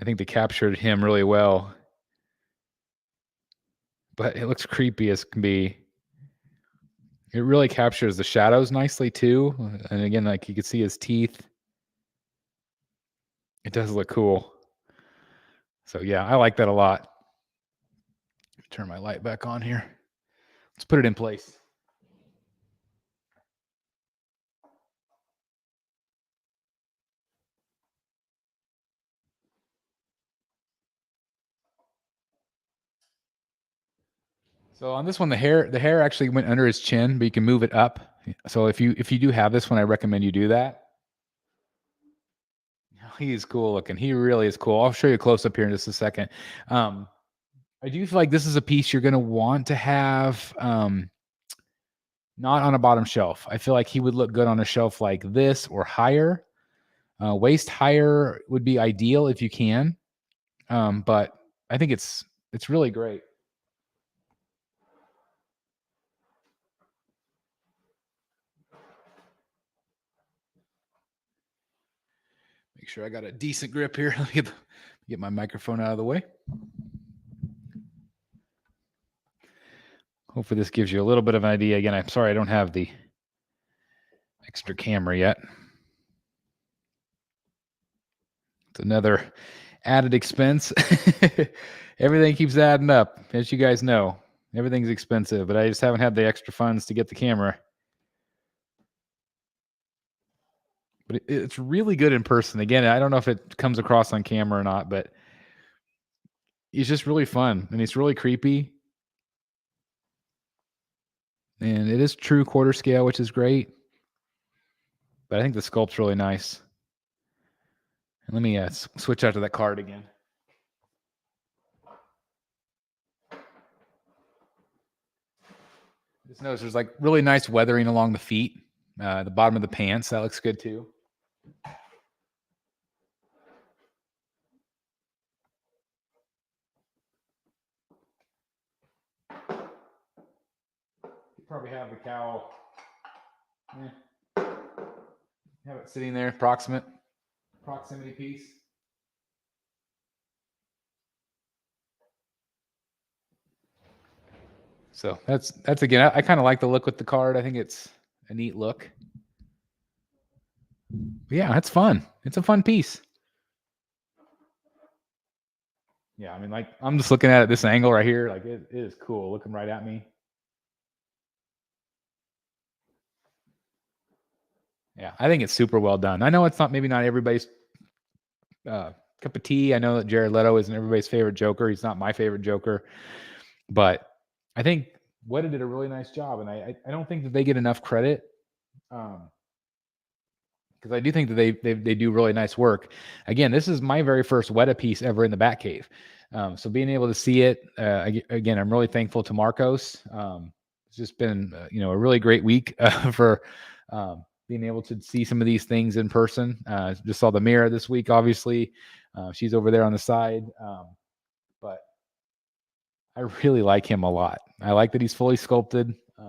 I think they captured him really well. But it looks creepy as can be. It really captures the shadows nicely too. And again, like you can see his teeth. It does look cool. So yeah, I like that a lot. Turn my light back on here. Let's put it in place. So on this one, the hair actually went under his chin, but you can move it up. So if you do have this one, I recommend you do that. He is cool looking. He really is cool. I'll show you a close up here in just a second. I do feel like this is a piece you're going to want to have not on a bottom shelf. I feel like he would look good on a shelf like this or higher. Waist higher would be ideal if you can. But I think it's really great. Make sure I got a decent grip here. Let me get my microphone out of the way. Hopefully this gives you a little bit of an idea. Again, I'm sorry I don't have the extra camera yet. another added expense. Everything keeps adding up, as you guys know. Everything's expensive, but I just haven't had the extra funds to get the camera. But it's really good in person. Again, I don't know if it comes across on camera or not, but it's just really fun and it's really creepy. And it is true quarter scale, which is great. But I think the sculpt's really nice. And let me switch out to that card again. Just notice there's like really nice weathering along the feet, the bottom of the pants. That looks good too. You probably have the cowl. Have it sitting there, proximity piece. So that's again, I kind of like the look with the card. I think it's a neat look. But yeah, it's fun. It's a fun piece. Yeah, I mean, like I'm just looking at it this angle right here. Like it is cool, looking right at me. Yeah, I think it's super well done. I know it's maybe not everybody's cup of tea. I know that Jared Leto isn't everybody's favorite Joker. He's not my favorite Joker, but I think WETA did a really nice job, and I don't think that they get enough credit. Because I do think that they do really nice work. Again, this is my very first WETA piece ever in the Batcave. So being able to see it again, I'm really thankful to Marcos. It's just been a really great week for being able to see some of these things in person. Just saw the mirror this week, obviously. She's over there on the side, but I really like him a lot. I like that he's fully sculpted. I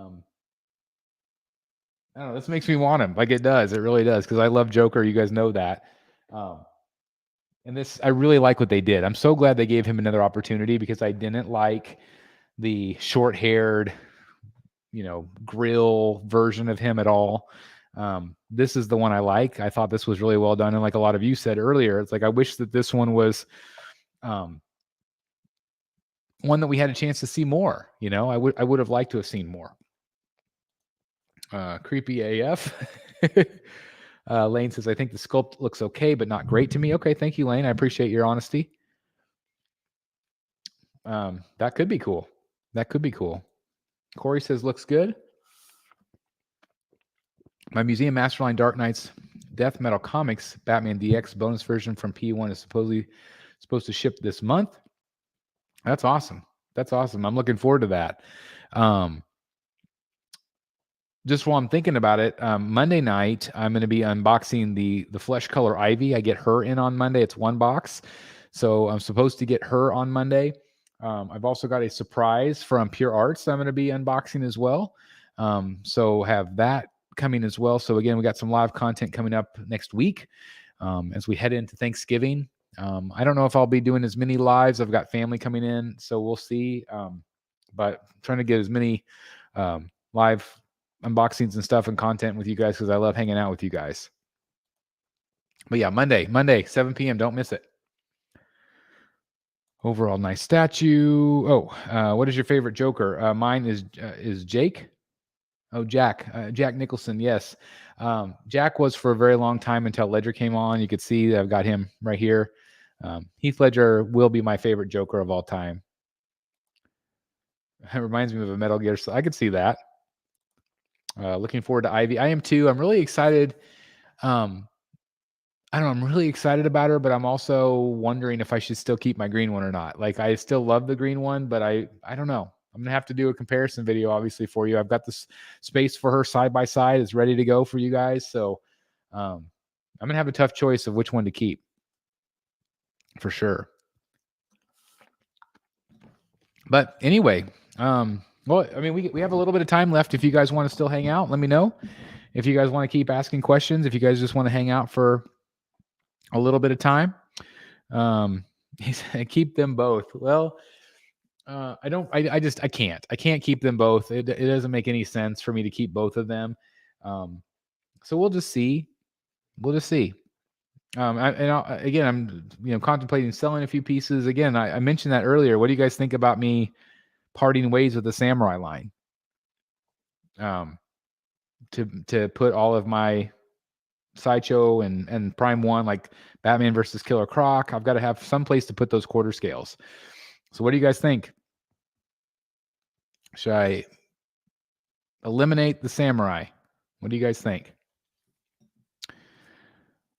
don't know. This makes me want him. Like it does. It really does. Because I love Joker. You guys know that. And this, I really like what they did. I'm so glad they gave him another opportunity because I didn't like the short-haired, grill version of him at all. This is the one I like. I thought this was really well done. And like a lot of you said earlier, it's like I wish that this one was one that we had a chance to see more. I would have liked to have seen more. Creepy AF. Lane says, I think the sculpt looks okay, but not great to me. Okay, thank you, Lane. I appreciate your honesty. That could be cool. That could be cool. Corey says, looks good. My Museum Masterline Dark Knights Death Metal Comics Batman DX bonus version from P1 is supposedly supposed to ship this month. That's awesome. That's awesome. I'm looking forward to that. Just while I'm thinking about it, Monday night, I'm going to be unboxing the flesh color Ivy. I get her in on Monday. It's one box. So I'm supposed to get her on Monday. I've also got a surprise from Pure Arts that I'm going to be unboxing as well. So have that coming as well. So again, we got some live content coming up next week as we head into Thanksgiving. I don't know if I'll be doing as many lives. I've got family coming in, so we'll see. But trying to get as many live unboxings and stuff and content with you guys because I love hanging out with you guys. But yeah, Monday, 7 p.m. Don't miss it. Overall, nice statue. Oh, what is your favorite Joker? Mine is Jake. Oh, Jack Nicholson. Yes. Jack was for a very long time until Ledger came on. You could see that I've got him right here. Heath Ledger will be my favorite Joker of all time. It reminds me of a Metal Gear. So I could see that. Looking forward to Ivy. I am too. I'm really excited. I don't know. I'm really excited about her, but I'm also wondering if I should still keep my green one or not. Like I still love the green one, but I don't know. I'm gonna have to do a comparison video, obviously, for you. I've got this space for her side by side. It's ready to go for you guys. So I'm gonna have a tough choice of which one to keep, for sure. But anyway, well, I mean, we have a little bit of time left. If you guys want to still hang out, let me know. If you guys want to keep asking questions, if you guys just want to hang out for a little bit of time, keep them both. Well, I can't keep them both. It doesn't make any sense for me to keep both of them. So we'll just see. Again, I'm contemplating selling a few pieces. Again, I mentioned that earlier. What do you guys think about me parting ways with the samurai line? To put all of my sideshow and prime one, like Batman versus Killer Croc, I've got to have some place to put those quarter scales. So what do you guys think? Should I eliminate the samurai? What do you guys think?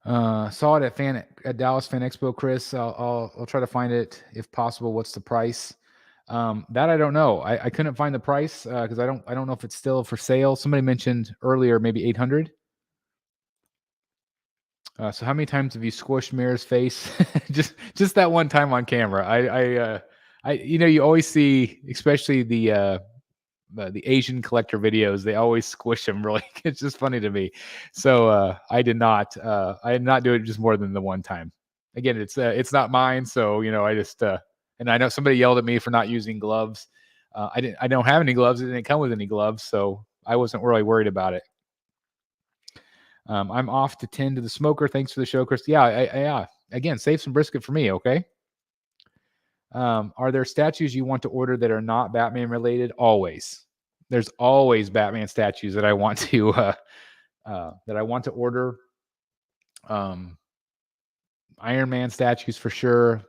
Saw it at Dallas Fan Expo, Chris. I'll try to find it if possible. What's the price? That I don't know. I couldn't find the price because I don't know if it's still for sale. Somebody mentioned earlier maybe 800. So how many times have you squished Mira's face? just that one time on camera. You always see, especially the Asian collector videos, they always squish them really. It's just funny to me. So I did not do it just more than the one time. Again, it's not mine. So, I just, and I know somebody yelled at me for not using gloves. I don't have any gloves. It didn't come with any gloves. So I wasn't really worried about it. I'm off to tend to the smoker. Thanks for the show, Chris. Yeah. Again, save some brisket for me. Okay. Are there statues you want to order that are not Batman related? Always. There's always Batman statues that I want to order. Iron Man statues for sure.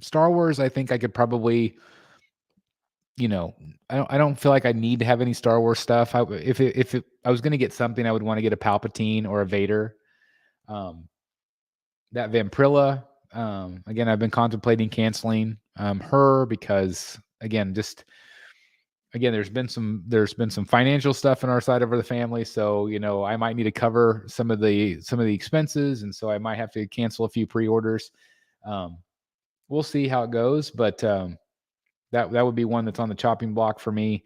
Star Wars, I think I could probably, I don't feel like I need to have any Star Wars stuff. If I was going to get something, I would want to get a Palpatine or a Vader. That Vampirilla, again, I've been contemplating canceling her because there's been some financial stuff on our side of the family, so I might need to cover some of the expenses, and so I might have to cancel a few pre-orders. We'll see how it goes, but that would be one that's on the chopping block for me.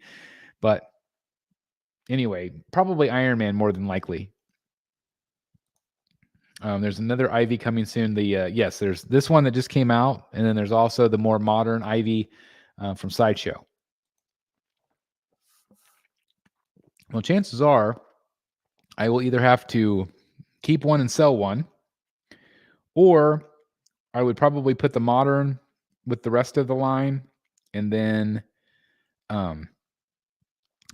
But anyway, probably Iron Man more than likely. There's another Ivy coming soon. Yes, there's this one that just came out, and then there's also the more modern Ivy from Sideshow. Well, chances are I will either have to keep one and sell one, or I would probably put the modern with the rest of the line, and then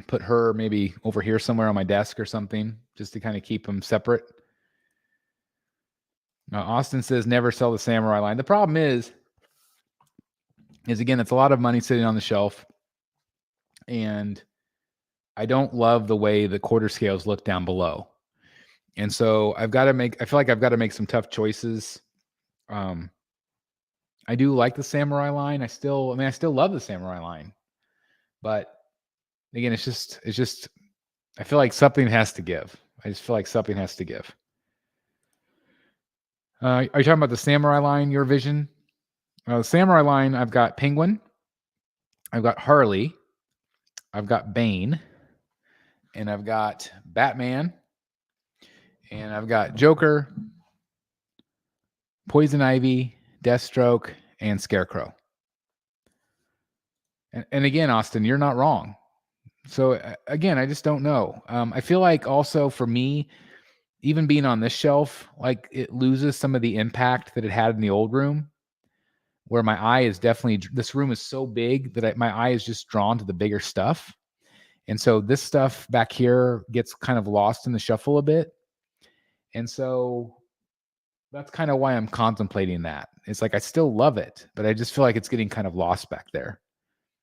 put her maybe over here somewhere on my desk or something, just to kind of keep them separate. Now, Austin says never sell the samurai line. The problem is again, it's a lot of money sitting on the shelf, and I don't love the way the quarter scales look down below. And so I feel like I've got to make some tough choices. I do like the samurai line. I still love the samurai line, but again, it's just, I feel like something has to give. I just feel like something has to give. Are you talking about the samurai line, your vision? The samurai line, I've got Penguin, I've got Harley, I've got Bane, and I've got Batman, and I've got Joker, Poison Ivy, Deathstroke, and Scarecrow. And again, Austin, you're not wrong. So again, I just don't know. I feel like also for me, even being on this shelf, like it loses some of the impact that it had in the old room, where my eye is definitely, this room is so big that my eye is just drawn to the bigger stuff. And so this stuff back here gets kind of lost in the shuffle a bit. And so that's kind of why I'm contemplating that. It's like I still love it, but I just feel like it's getting kind of lost back there.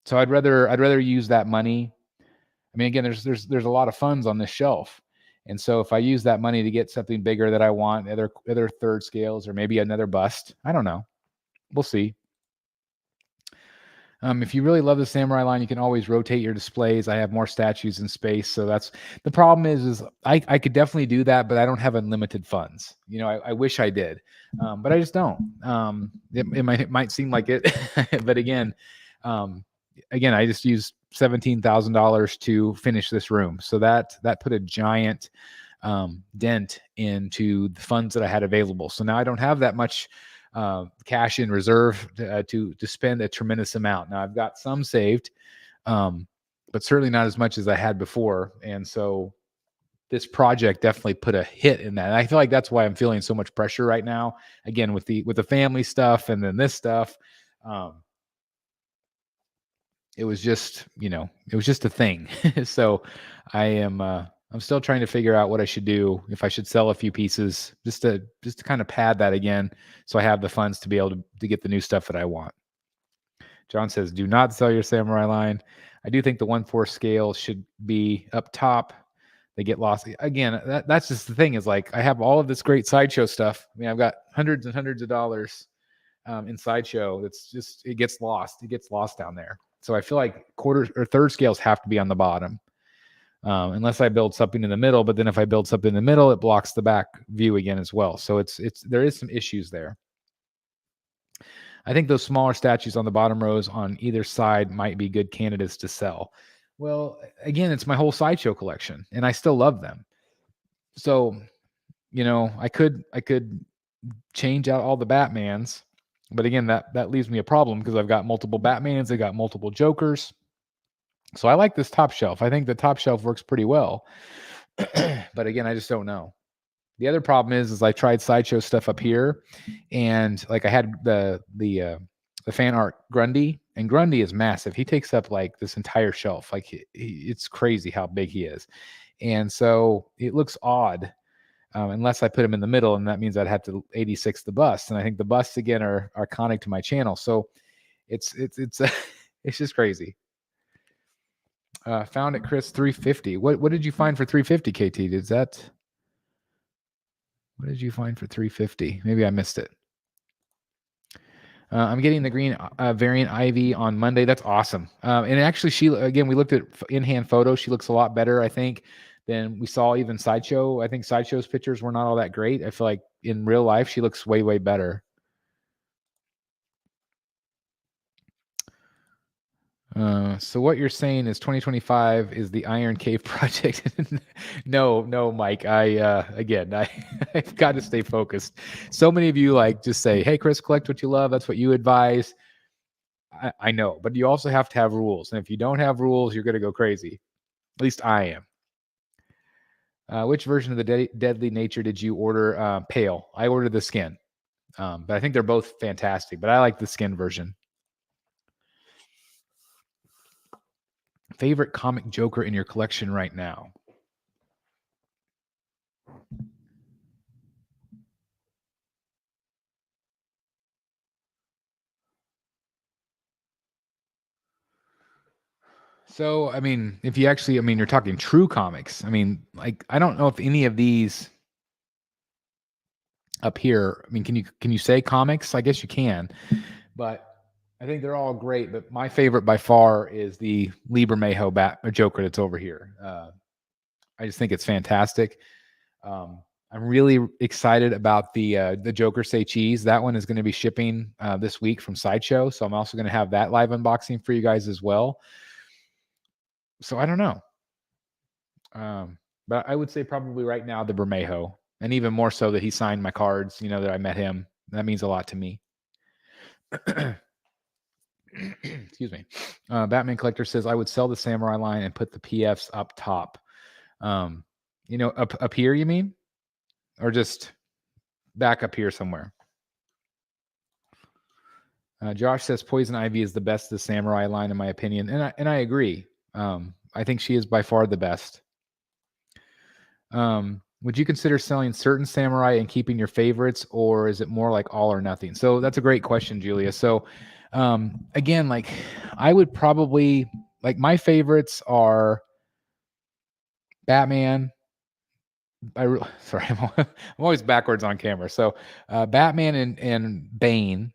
So I'd rather use that money. I mean, again, there's a lot of funds on this shelf. And so if I use that money to get something bigger that I want, other third scales, or maybe another bust, I don't know. We'll see. If you really love the samurai line, you can always rotate your displays. I have more statues in space. So that's the problem is I could definitely do that, but I don't have unlimited funds. I wish I did, but I just don't. It might seem like it, but again, I just used $17,000 to finish this room. So that put a giant dent into the funds that I had available. So now I don't have that much cash in reserve to spend a tremendous amount. Now I've got some saved, but certainly not as much as I had before. And so this project definitely put a hit in that. And I feel like that's why I'm feeling so much pressure right now. Again, with the family stuff and then this stuff. It was just, it was just a thing. So I'm still trying to figure out what I should do, if I should sell a few pieces just to kind of pad that again, so I have the funds to be able to get the new stuff that I want. John says, do not sell your samurai line. I do think the 1/4 scale should be up top. They get lost. Again, that's just the thing, is like, I have all of this great sideshow stuff. I mean, I've got hundreds and hundreds of dollars in sideshow. It's just, it gets lost. It gets lost down there. So I feel like 1/4 or 1/3 scales have to be on the bottom, unless I build something in the middle. But then if I build something in the middle, it blocks the back view again as well. So there is some issues there. I think those smaller statues on the bottom rows on either side might be good candidates to sell. Well, again, it's my whole sideshow collection, and I still love them. So, I could change out all the Batmans, but again, that leaves me a problem, because I've got multiple Batmans, I got multiple Jokers. So I like this top shelf. I think the top shelf works pretty well. But again, I just don't know. The other problem is I tried sideshow stuff up here, and like I had the fan art Grundy, and Grundy is massive. He takes up like this entire shelf. Like it's crazy how big he is, and so it looks odd unless I put him in the middle, and that means I'd have to 86 the busts, and I think the busts again are iconic to my channel. So it's it's just crazy. Found at Chris 350. What did you find for 350, KT? What did you find for 350? Maybe I missed it. I'm getting the green variant Ivy on Monday. That's awesome. And actually, we looked at in-hand photos. She looks a lot better, I think, than we saw even Sideshow. I think Sideshow's pictures were not all that great. I feel like in real life, she looks way, way better. So what you're saying is 2025 is the Iron Cave project. No, Mike. I've got to stay focused. So many of you just say, hey, Chris, collect what you love. That's what you advise. I know, but you also have to have rules. And if you don't have rules, you're going to go crazy. At least I am. Which version of the Deadly Nature did you order? Pale. I ordered the skin. But I think they're both fantastic, but I like the skin version. Favorite comic Joker in your collection right now? So, I mean, if you actually, you're talking true comics. I don't know if any of these up here, can you say comics? I guess you can, but I think they're all great. But my favorite by far is the Lee Bermejo Joker that's over here. I just think it's fantastic. I'm really excited about the Joker Say Cheese. That one is going to be shipping this week from Sideshow. So I'm also going to have that live unboxing for you guys as well. So I don't know. But I would say probably right now the Bermejo, and even more so that he signed my cards, that I met him. That means a lot to me. Excuse me. Batman Collector says, I would sell the Samurai line and put the PFs up top. Up here, you mean? Or just back up here somewhere? Josh says Poison Ivy is the best of the Samurai line, in my opinion. And I agree. I think she is by far the best. Would you consider selling certain samurai and keeping your favorites, or is it more like all or nothing? So that's a great question, Julia. So again, I would probably, my favorites are Batman. Sorry, I'm always backwards on camera. So Batman and Bane.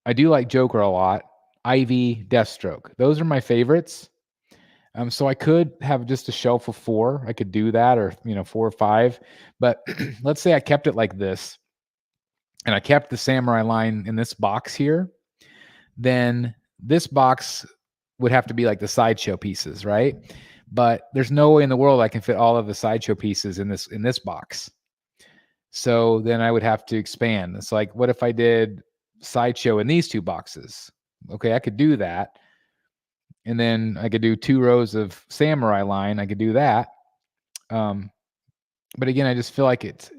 I do like Joker a lot. Ivy, Deathstroke. Those are my favorites. So I could have just a shelf of 4. I could do that, or 4 or 5. But let's say I kept it like this, and I kept the Samurai line in this box here. Then this box would have to be like the Sideshow pieces, right? But there's no way in the world I can fit all of the Sideshow pieces in this box. So then I would have to expand. It's like, what if I did Sideshow in these 2 boxes? Okay, I could do that. And then I could do 2 rows of Samurai line. I could do that. But again, I just feel like it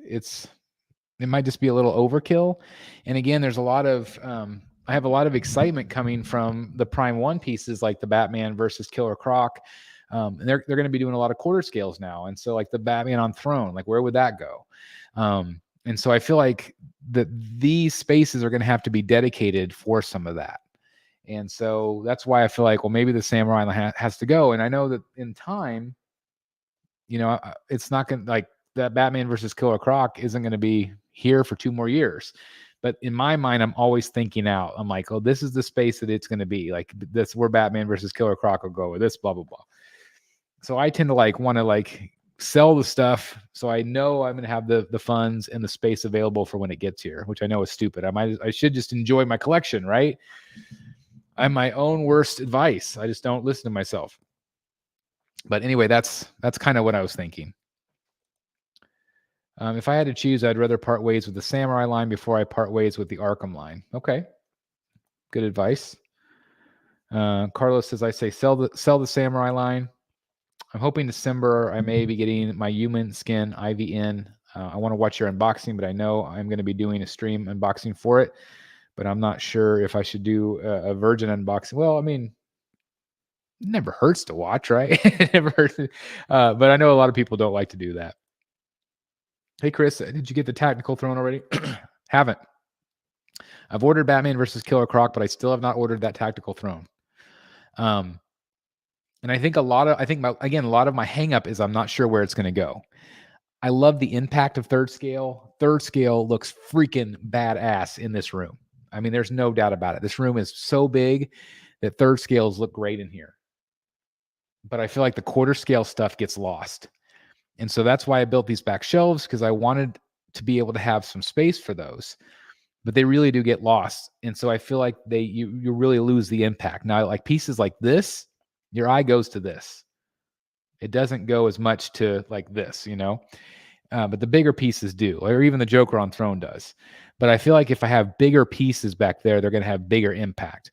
might just be a little overkill. And again, there's a lot of I have a lot of excitement coming from the Prime One pieces, like the Batman versus Killer Croc. And they're going to be doing a lot of quarter scales now. And so like the Batman on Throne, like where would that go? And so I feel like that these spaces are going to have to be dedicated for some of that. And so that's why I feel like, well, maybe the Samurai line has to go. And I know that in time, it's not going to, like, that Batman versus Killer Croc isn't going to be here for 2 more years. But in my mind, I'm always thinking out. I'm like, oh, this is the space that it's going to be. Like, that's where Batman versus Killer Croc will go, or this, blah, blah, blah. So I tend to want to sell the stuff, so I know I'm going to have the funds and the space available for when it gets here, which I know is stupid. I should just enjoy my collection, right? I'm my own worst advice. I just don't listen to myself. But anyway, that's kind of what I was thinking. If I had to choose, I'd rather part ways with the Samurai line before I part ways with the Arkham line. Okay, good advice. Carlos says, I say sell the Samurai line. I'm hoping December I may be getting my human skin Ivy in. I want to watch your unboxing, but I know I'm going to be doing a stream unboxing for it. But I'm not sure if I should do a virgin unboxing. Well, I mean, it never hurts to watch, right? It never hurts. But I know a lot of people don't like to do that. Hey, Chris, did you get the tactical throne already? Haven't. I've ordered Batman versus Killer Croc, but I still have not ordered that tactical throne. And I think a lot of my hang up is I'm not sure where it's going to go. I love the impact of third scale. Third scale looks freaking badass in this room. I mean, there's no doubt about it. This room is so big that third scales look great in here. But I feel like the quarter scale stuff gets lost. And so that's why I built these back shelves, because I wanted to be able to have some space for those. But they really do get lost. And so I feel like you really lose the impact. Now, like pieces like this, your eye goes to this. It doesn't go as much to like this, but the bigger pieces do, or even the Joker on Throne does. But I feel like if I have bigger pieces back there, they're going to have bigger impact.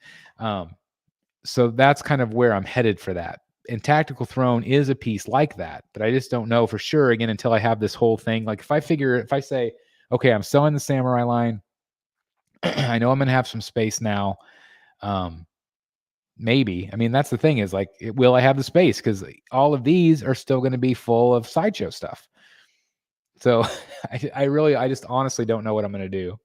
So that's kind of where I'm headed for that. And Tactical Throne is a piece like that, but I just don't know for sure, again, until I have this whole thing. Like if I say, okay, I'm selling the Samurai line, I know I'm going to have some space now. Maybe. I mean, that's the thing is will I have the space? Because all of these are still going to be full of sideshow stuff. So I just honestly don't know what I'm going to do.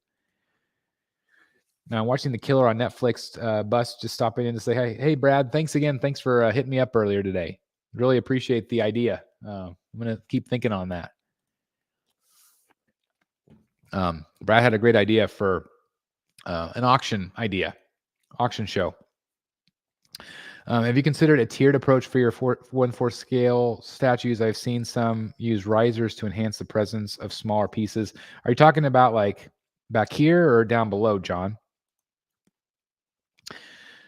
Now, I'm watching The Killer on Netflix. Bus just stopping in to say, hey, Brad, thanks again. Thanks for hitting me up earlier today. Really appreciate the idea. I'm going to keep thinking on that. Brad had a great idea for an auction show. Have you considered a tiered approach for your 1/4 scale statues? I've seen some use risers to enhance the presence of smaller pieces. Are you talking about like back here or down below, John?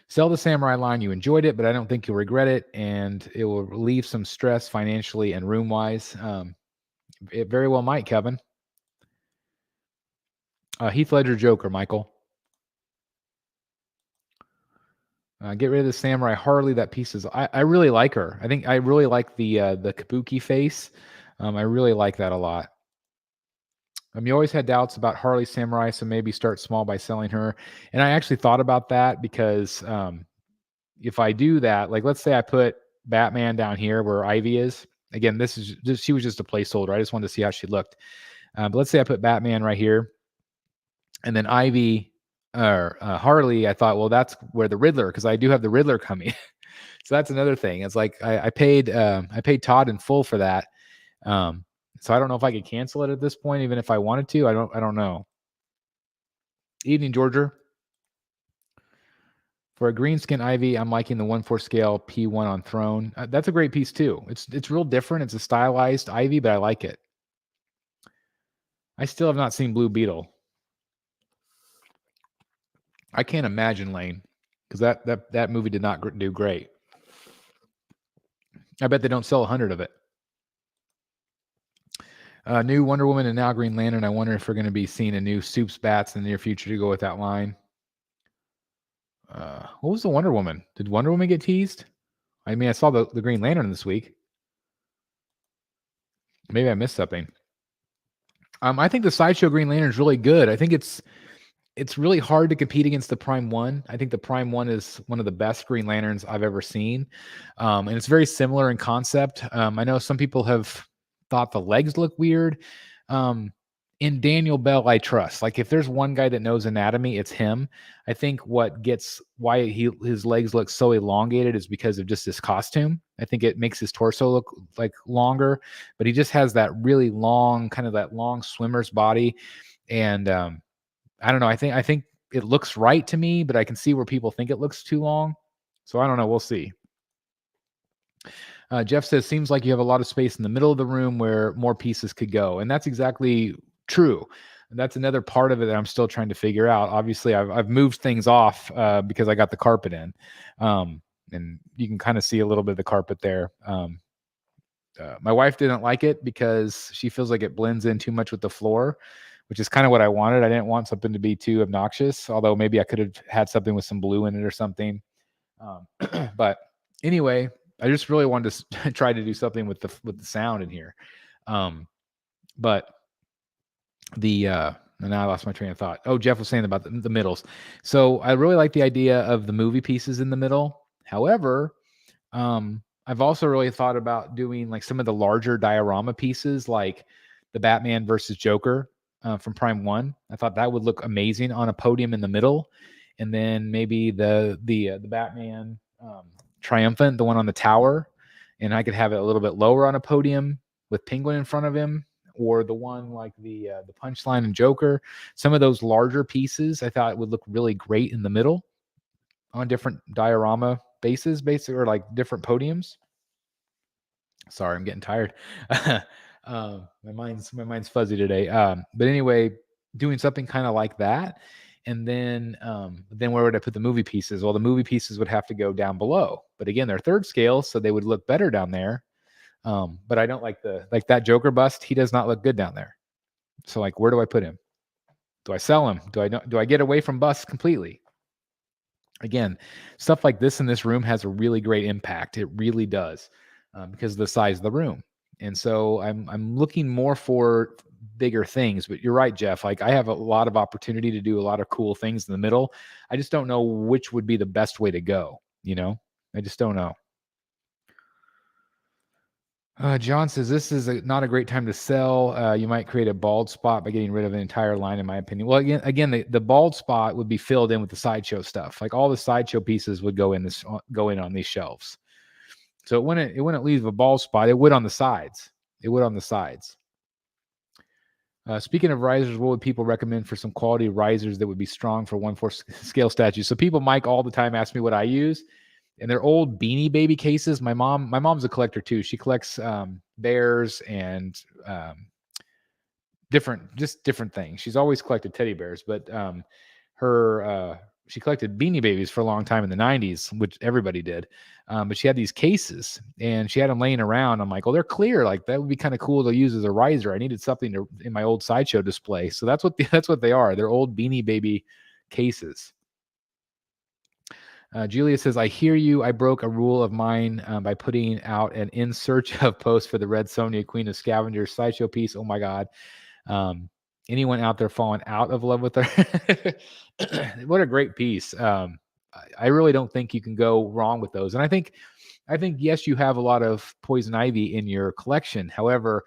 Sell the Samurai line. You enjoyed it, but I don't think you'll regret it, and it will relieve some stress financially and room-wise. It very well might, Kevin. Heath Ledger Joker, Michael. Get rid of the Samurai Harley. That piece is. I really like her. I think I really like the Kabuki face. I really like that a lot. You always had doubts about Harley Samurai, so maybe start small by selling her. And I actually thought about that because if I do that, like let's say I put Batman down here where Ivy is. Again, she was just a placeholder. I just wanted to see how she looked. But let's say I put Batman right here, and then Ivy or Harley. I thought, well, that's where the Riddler, because I do have the Riddler coming. So that's another thing. It's like I paid Todd in full for that. So I don't know if I could cancel it at this point, even if I wanted to. I don't know. Evening, Georgia. For a greenskin Ivy, I'm liking the 1/4 scale P1 on Throne. That's a great piece too. It's real different. It's a stylized Ivy, but I like it. I still have not seen Blue Beetle. I can't imagine, Lane, because that movie did not do great. I bet they don't sell 100 of it. New Wonder Woman and now Green Lantern. I wonder if we're going to be seeing a new Soups Bats in the near future to go with that line. What was the Wonder Woman? Did Wonder Woman get teased? I mean, I saw the Green Lantern this week. Maybe I missed something. I think the Sideshow Green Lantern is really good. I think it's really hard to compete against the Prime One. I think the Prime One is one of the best Green Lanterns I've ever seen, and it's very similar in concept. I know some people have thought the legs look weird. Um, in Daniel Bell, I trust. Like if there's one guy that knows anatomy, it's him. I think why his legs look so elongated is because of just his costume. I think it makes his torso look like longer, but he just has that really long, kind of that long swimmer's body, and I don't know. I think it looks right to me, but I can see where people think it looks too long. So I don't know. We'll see. Jeff says, seems like you have a lot of space in the middle of the room where more pieces could go. And that's exactly true. And that's another part of it that I'm still trying to figure out. Obviously, I've moved things off because I got the carpet in. And you can kind of see a little bit of the carpet there. My wife didn't like it because she feels like it blends in too much with the floor, which is kind of what I wanted. I didn't want something to be too obnoxious, although maybe I could have had something with some blue in it or something. But anyway, I just really wanted to try to do something with the sound in here. But now I lost my train of thought. Oh, Jeff was saying about the middles. So I really like the idea of the movie pieces in the middle. However, I've also really thought about doing like some of the larger diorama pieces, like the Batman versus Joker from Prime One. I thought that would look amazing on a podium in the middle, and then maybe the Batman Triumphant, the one on the tower, and I could have it a little bit lower on a podium with Penguin in front of him, or the one like the Punchline and Joker. Some of those larger pieces I thought would look really great in the middle on different diorama bases, basically, or like different podiums. Sorry, I'm getting tired. My mind's fuzzy today. But anyway, doing something kind of like that, and then where would I put the movie pieces? Well, the movie pieces would have to go down below. But again, they're third scale, so they would look better down there. But I don't like that Joker bust. He does not look good down there. So like, where do I put him? Do I sell him? Do I get away from busts completely? Again, stuff like this in this room has a really great impact. It really does, because of the size of the room. And so I'm looking more for bigger things. But you're right, Jeff. Like I have a lot of opportunity to do a lot of cool things in the middle. I just don't know which would be the best way to go. I just don't know. John says this is not a great time to sell. You might create a bald spot by getting rid of an entire line, in my opinion. Well, again, the bald spot would be filled in with the sideshow stuff. Like all the sideshow pieces would go in on these shelves. So it wouldn't leave a bald spot. It would on the sides. Speaking of risers, what would people recommend for some quality risers that would be strong for 1/4 scale statues? So people, Mike, all the time ask me what I use. And they're old Beanie Baby cases. My mom's a collector too. She collects bears and different things. She's always collected teddy bears, but she collected Beanie Babies for a long time in the 90s, which everybody did. But she had these cases and she had them laying around. I'm like, well, they're clear. Like that would be kind of cool to use as a riser. I needed something in my old sideshow display. So that's what they are. They're old Beanie Baby cases. Julia says, I hear you. I broke a rule of mine by putting out an in search of post for the Red Sonja Queen of Scavengers sideshow piece. Oh my God. Anyone out there falling out of love with her? What a great piece. I really don't think you can go wrong with those. And I think, yes, you have a lot of poison ivy in your collection. However,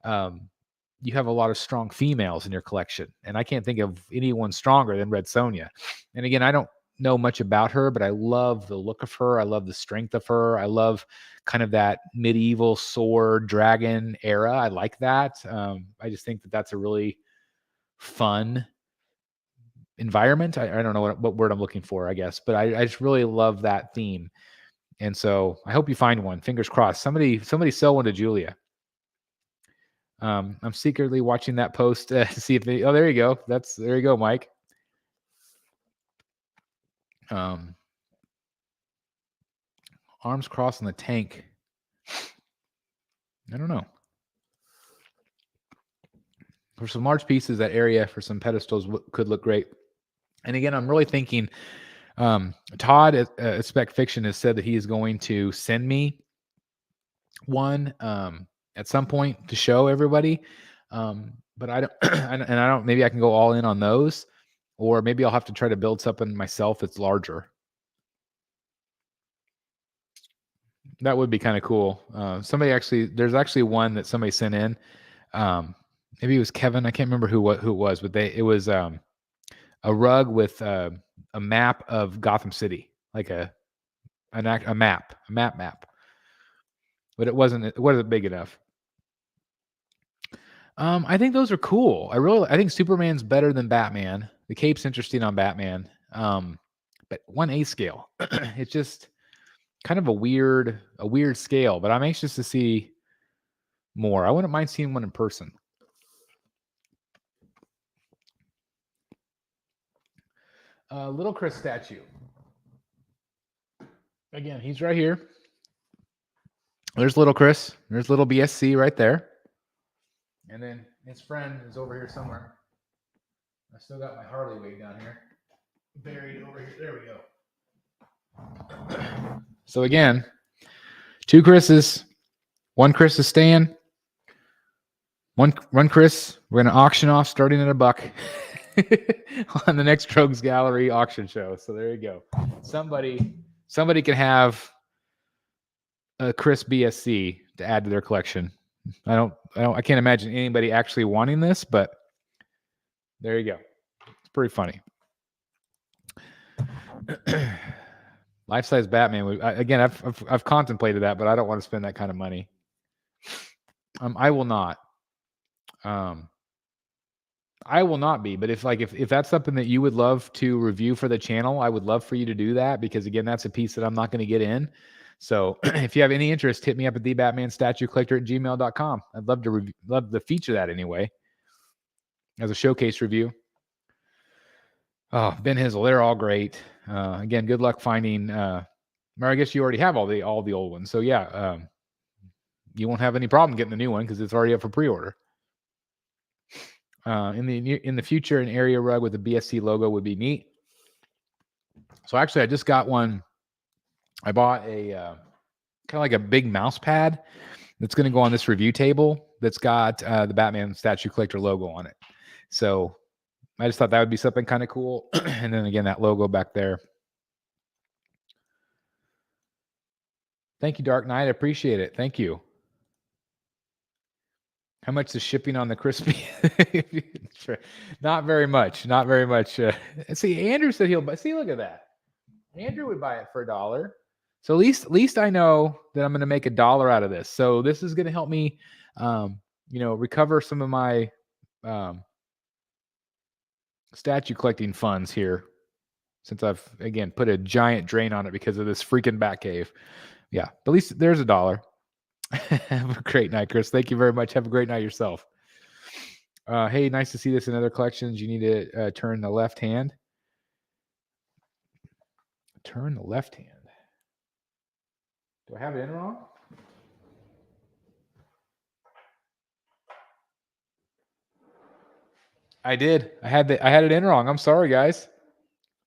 you have a lot of strong females in your collection. And I can't think of anyone stronger than Red Sonja. And again, I don't know much about her, but I love the look of her. I love the strength of her. I love kind of that medieval sword dragon era. I like that. I just think that that's a really fun environment. I don't know what word I'm looking for, I guess, but I just really love that theme. And so I hope you find one. Fingers crossed. Somebody sell one to Julia. I'm secretly watching that post to see if they. Oh, there you go. There you go, Mike. Arms crossed on the tank. I don't know. For some large pieces, that area for some pedestals could look great. And again, I'm really thinking. Todd at Spec Fiction has said that he is going to send me one. at some point to show everybody. But I don't, and I don't, maybe I can go all in on those, or maybe I'll have to try to build something myself that's larger. That would be kind of cool. There's actually one that somebody sent in. Maybe it was Kevin. I can't remember who it was, but it was a rug with a map of Gotham City, like a map. But it wasn't big enough. I think those are cool. I think Superman's better than Batman. The cape's interesting on Batman. But 1/8 scale. It's just kind of a weird scale, but I'm anxious to see more. I wouldn't mind seeing one in person. Little Chris statue. Again, he's right here. There's little Chris. There's little BSC right there. And then his friend is over here somewhere. I still got my Harley wig down here. Buried over here. There we go. So again, 2 Chris's. 1 Chris is staying. One Chris, we're going to auction off starting at $1 on the next Rogues Gallery auction show. So there you go. Somebody can have a Chris BSC to add to their collection. I can't imagine anybody actually wanting this, but there you go. It's pretty funny. Life-size Batman. Again, I've contemplated that, but I don't want to spend that kind of money. I will not. I will not be. But if that's something that you would love to review for the channel, I would love for you to do that, because again, that's a piece that I'm not going to get in. So if you have any interest, hit me up at thebatmanstatuecollector@gmail.com. I'd love to feature that anyway as a showcase review. Oh, Ben Hizzle, they're all great. Again, good luck finding. Or I guess you already have all the old ones. So yeah, you won't have any problem getting the new one because it's already up for pre-order. In the future, an area rug with a BSC logo would be neat. So actually, I just got one. I bought a kind of like a big mouse pad that's going to go on this review table that's got the Batman Statue Collector logo on it. So I just thought that would be something kind of cool. And then again, that logo back there. Thank you, Dark Knight. I appreciate it. Thank you. How much is shipping on the crispy? Not very much. Not very much. See, Andrew said he'll buy. See, look at that. Andrew would buy it for $1. So at least I know that I'm going to make $1 out of this. So this is going to help me, recover some of my statue collecting funds here, since I've again put a giant drain on it because of this freaking Batcave. Yeah, at least there's $1. Have a great night, Chris. Thank you very much. Have a great night yourself. Hey, nice to see this in other collections. You need to turn the left hand. Turn the left hand. Do I have it in wrong? I did. I had it in wrong. I'm sorry, guys.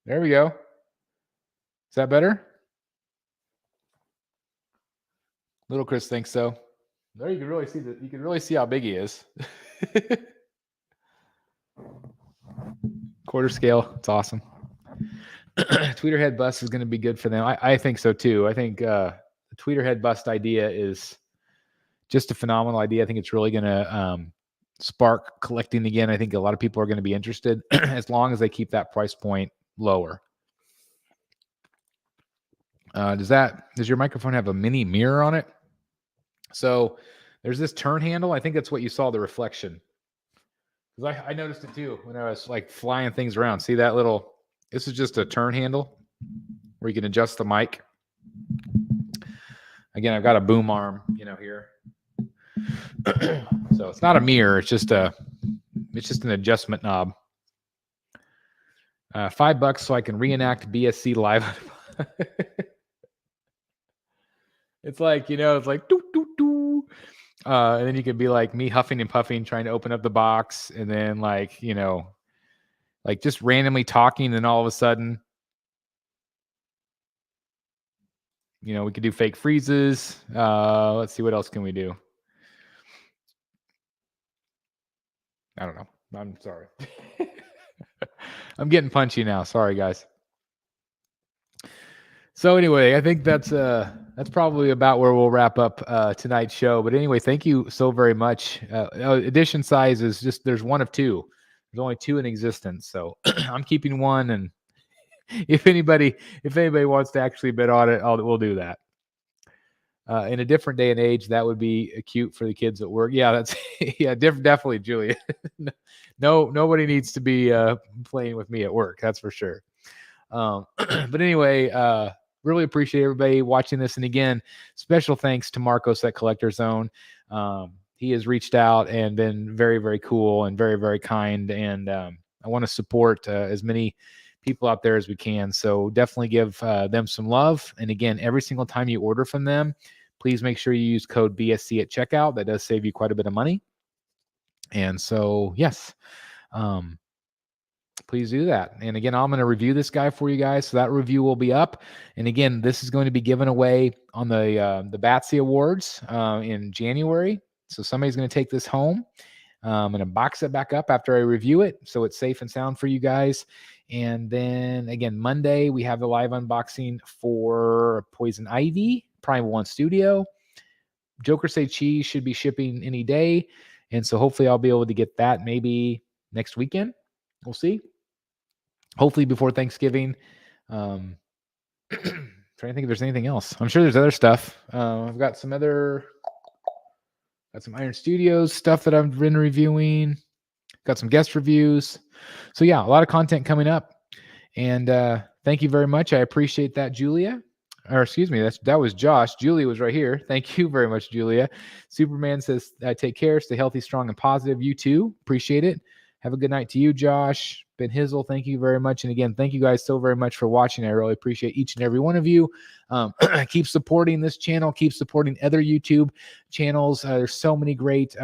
There we go. Is that better? Little Chris thinks so. There you can really see how big he is. Quarter scale. It's awesome. Tweeter head bust is going to be good for them. I think so too. I think the tweeter head bust idea is just a phenomenal idea. I think it's really going to spark collecting again. I think a lot of people are going to be interested as long as they keep that price point lower. Does your microphone have a mini mirror on it? So there's this turn handle. I think that's what you saw, the reflection. Because I noticed it too when I was like flying things around. See that little, this is just a turn handle where you can adjust the mic. Again, I've got a boom arm, here. So it's not a mirror. It's just an adjustment knob. $5 so I can reenact BSC live. It's like, it's like doo, doo, doo. And then you could be like me huffing and puffing, trying to open up the box, and then like just randomly talking, and then all of a sudden, we could do fake freezes. Let's see, what else can we do? I don't know. I'm sorry. I'm getting punchy now. Sorry, guys. So anyway, I think that's probably about where we'll wrap up tonight's show. But anyway, thank you so very much. Edition size is just there's one of two. There's only two in existence, so I'm keeping one. And if anybody wants to actually bid on it, we'll do that. In a different day and age, that would be cute for the kids at work. Yeah, that's definitely, Julia. No, nobody needs to be playing with me at work. That's for sure. But anyway, really appreciate everybody watching this. And again, special thanks to Marcos at Collector Zone. He has reached out and been very, very cool and very, very kind. And I want to support as many people out there as we can. So definitely give them some love. And again, every single time you order from them, please make sure you use code BSC at checkout. That does save you quite a bit of money. And so, yes, please do that. And again, I'm going to review this guy for you guys. So that review will be up. And again, this is going to be given away on the Batsy Awards in January. So somebody's going to take this home. I'm going to box it back up after I review it, so it's safe and sound for you guys. And then again, Monday, we have the live unboxing for Poison Ivy, Prime 1 Studio. Joker Say Cheese should be shipping any day. And so hopefully I'll be able to get that maybe next weekend. We'll see. Hopefully before Thanksgiving. Trying to think if there's anything else. I'm sure there's other stuff. I've got some Iron Studios stuff that I've been reviewing. Got some guest reviews. So yeah, a lot of content coming up. And thank you very much. I appreciate that, Julia. Or excuse me, that was Josh. Julia was right here. Thank you very much, Julia. Superman says, take care, stay healthy, strong, and positive. You too. Appreciate it. Have a good night to you, Josh. Ben Hizzle, thank you very much. And again, thank you guys so very much for watching. I really appreciate each and every one of you. Keep supporting this channel. Keep supporting other YouTube channels. There's so many great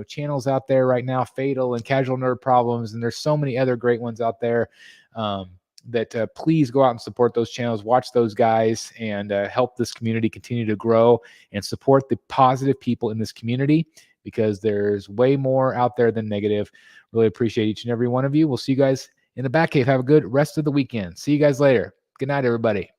channels out there right now, Fatal and Casual Nerd Problems, and there's so many other great ones out there that please go out and support those channels. Watch those guys and help this community continue to grow and support the positive people in this community, because there's way more out there than negative. Really appreciate each and every one of you. We'll see you guys in the Batcave. Have a good rest of the weekend. See you guys later. Good night, everybody.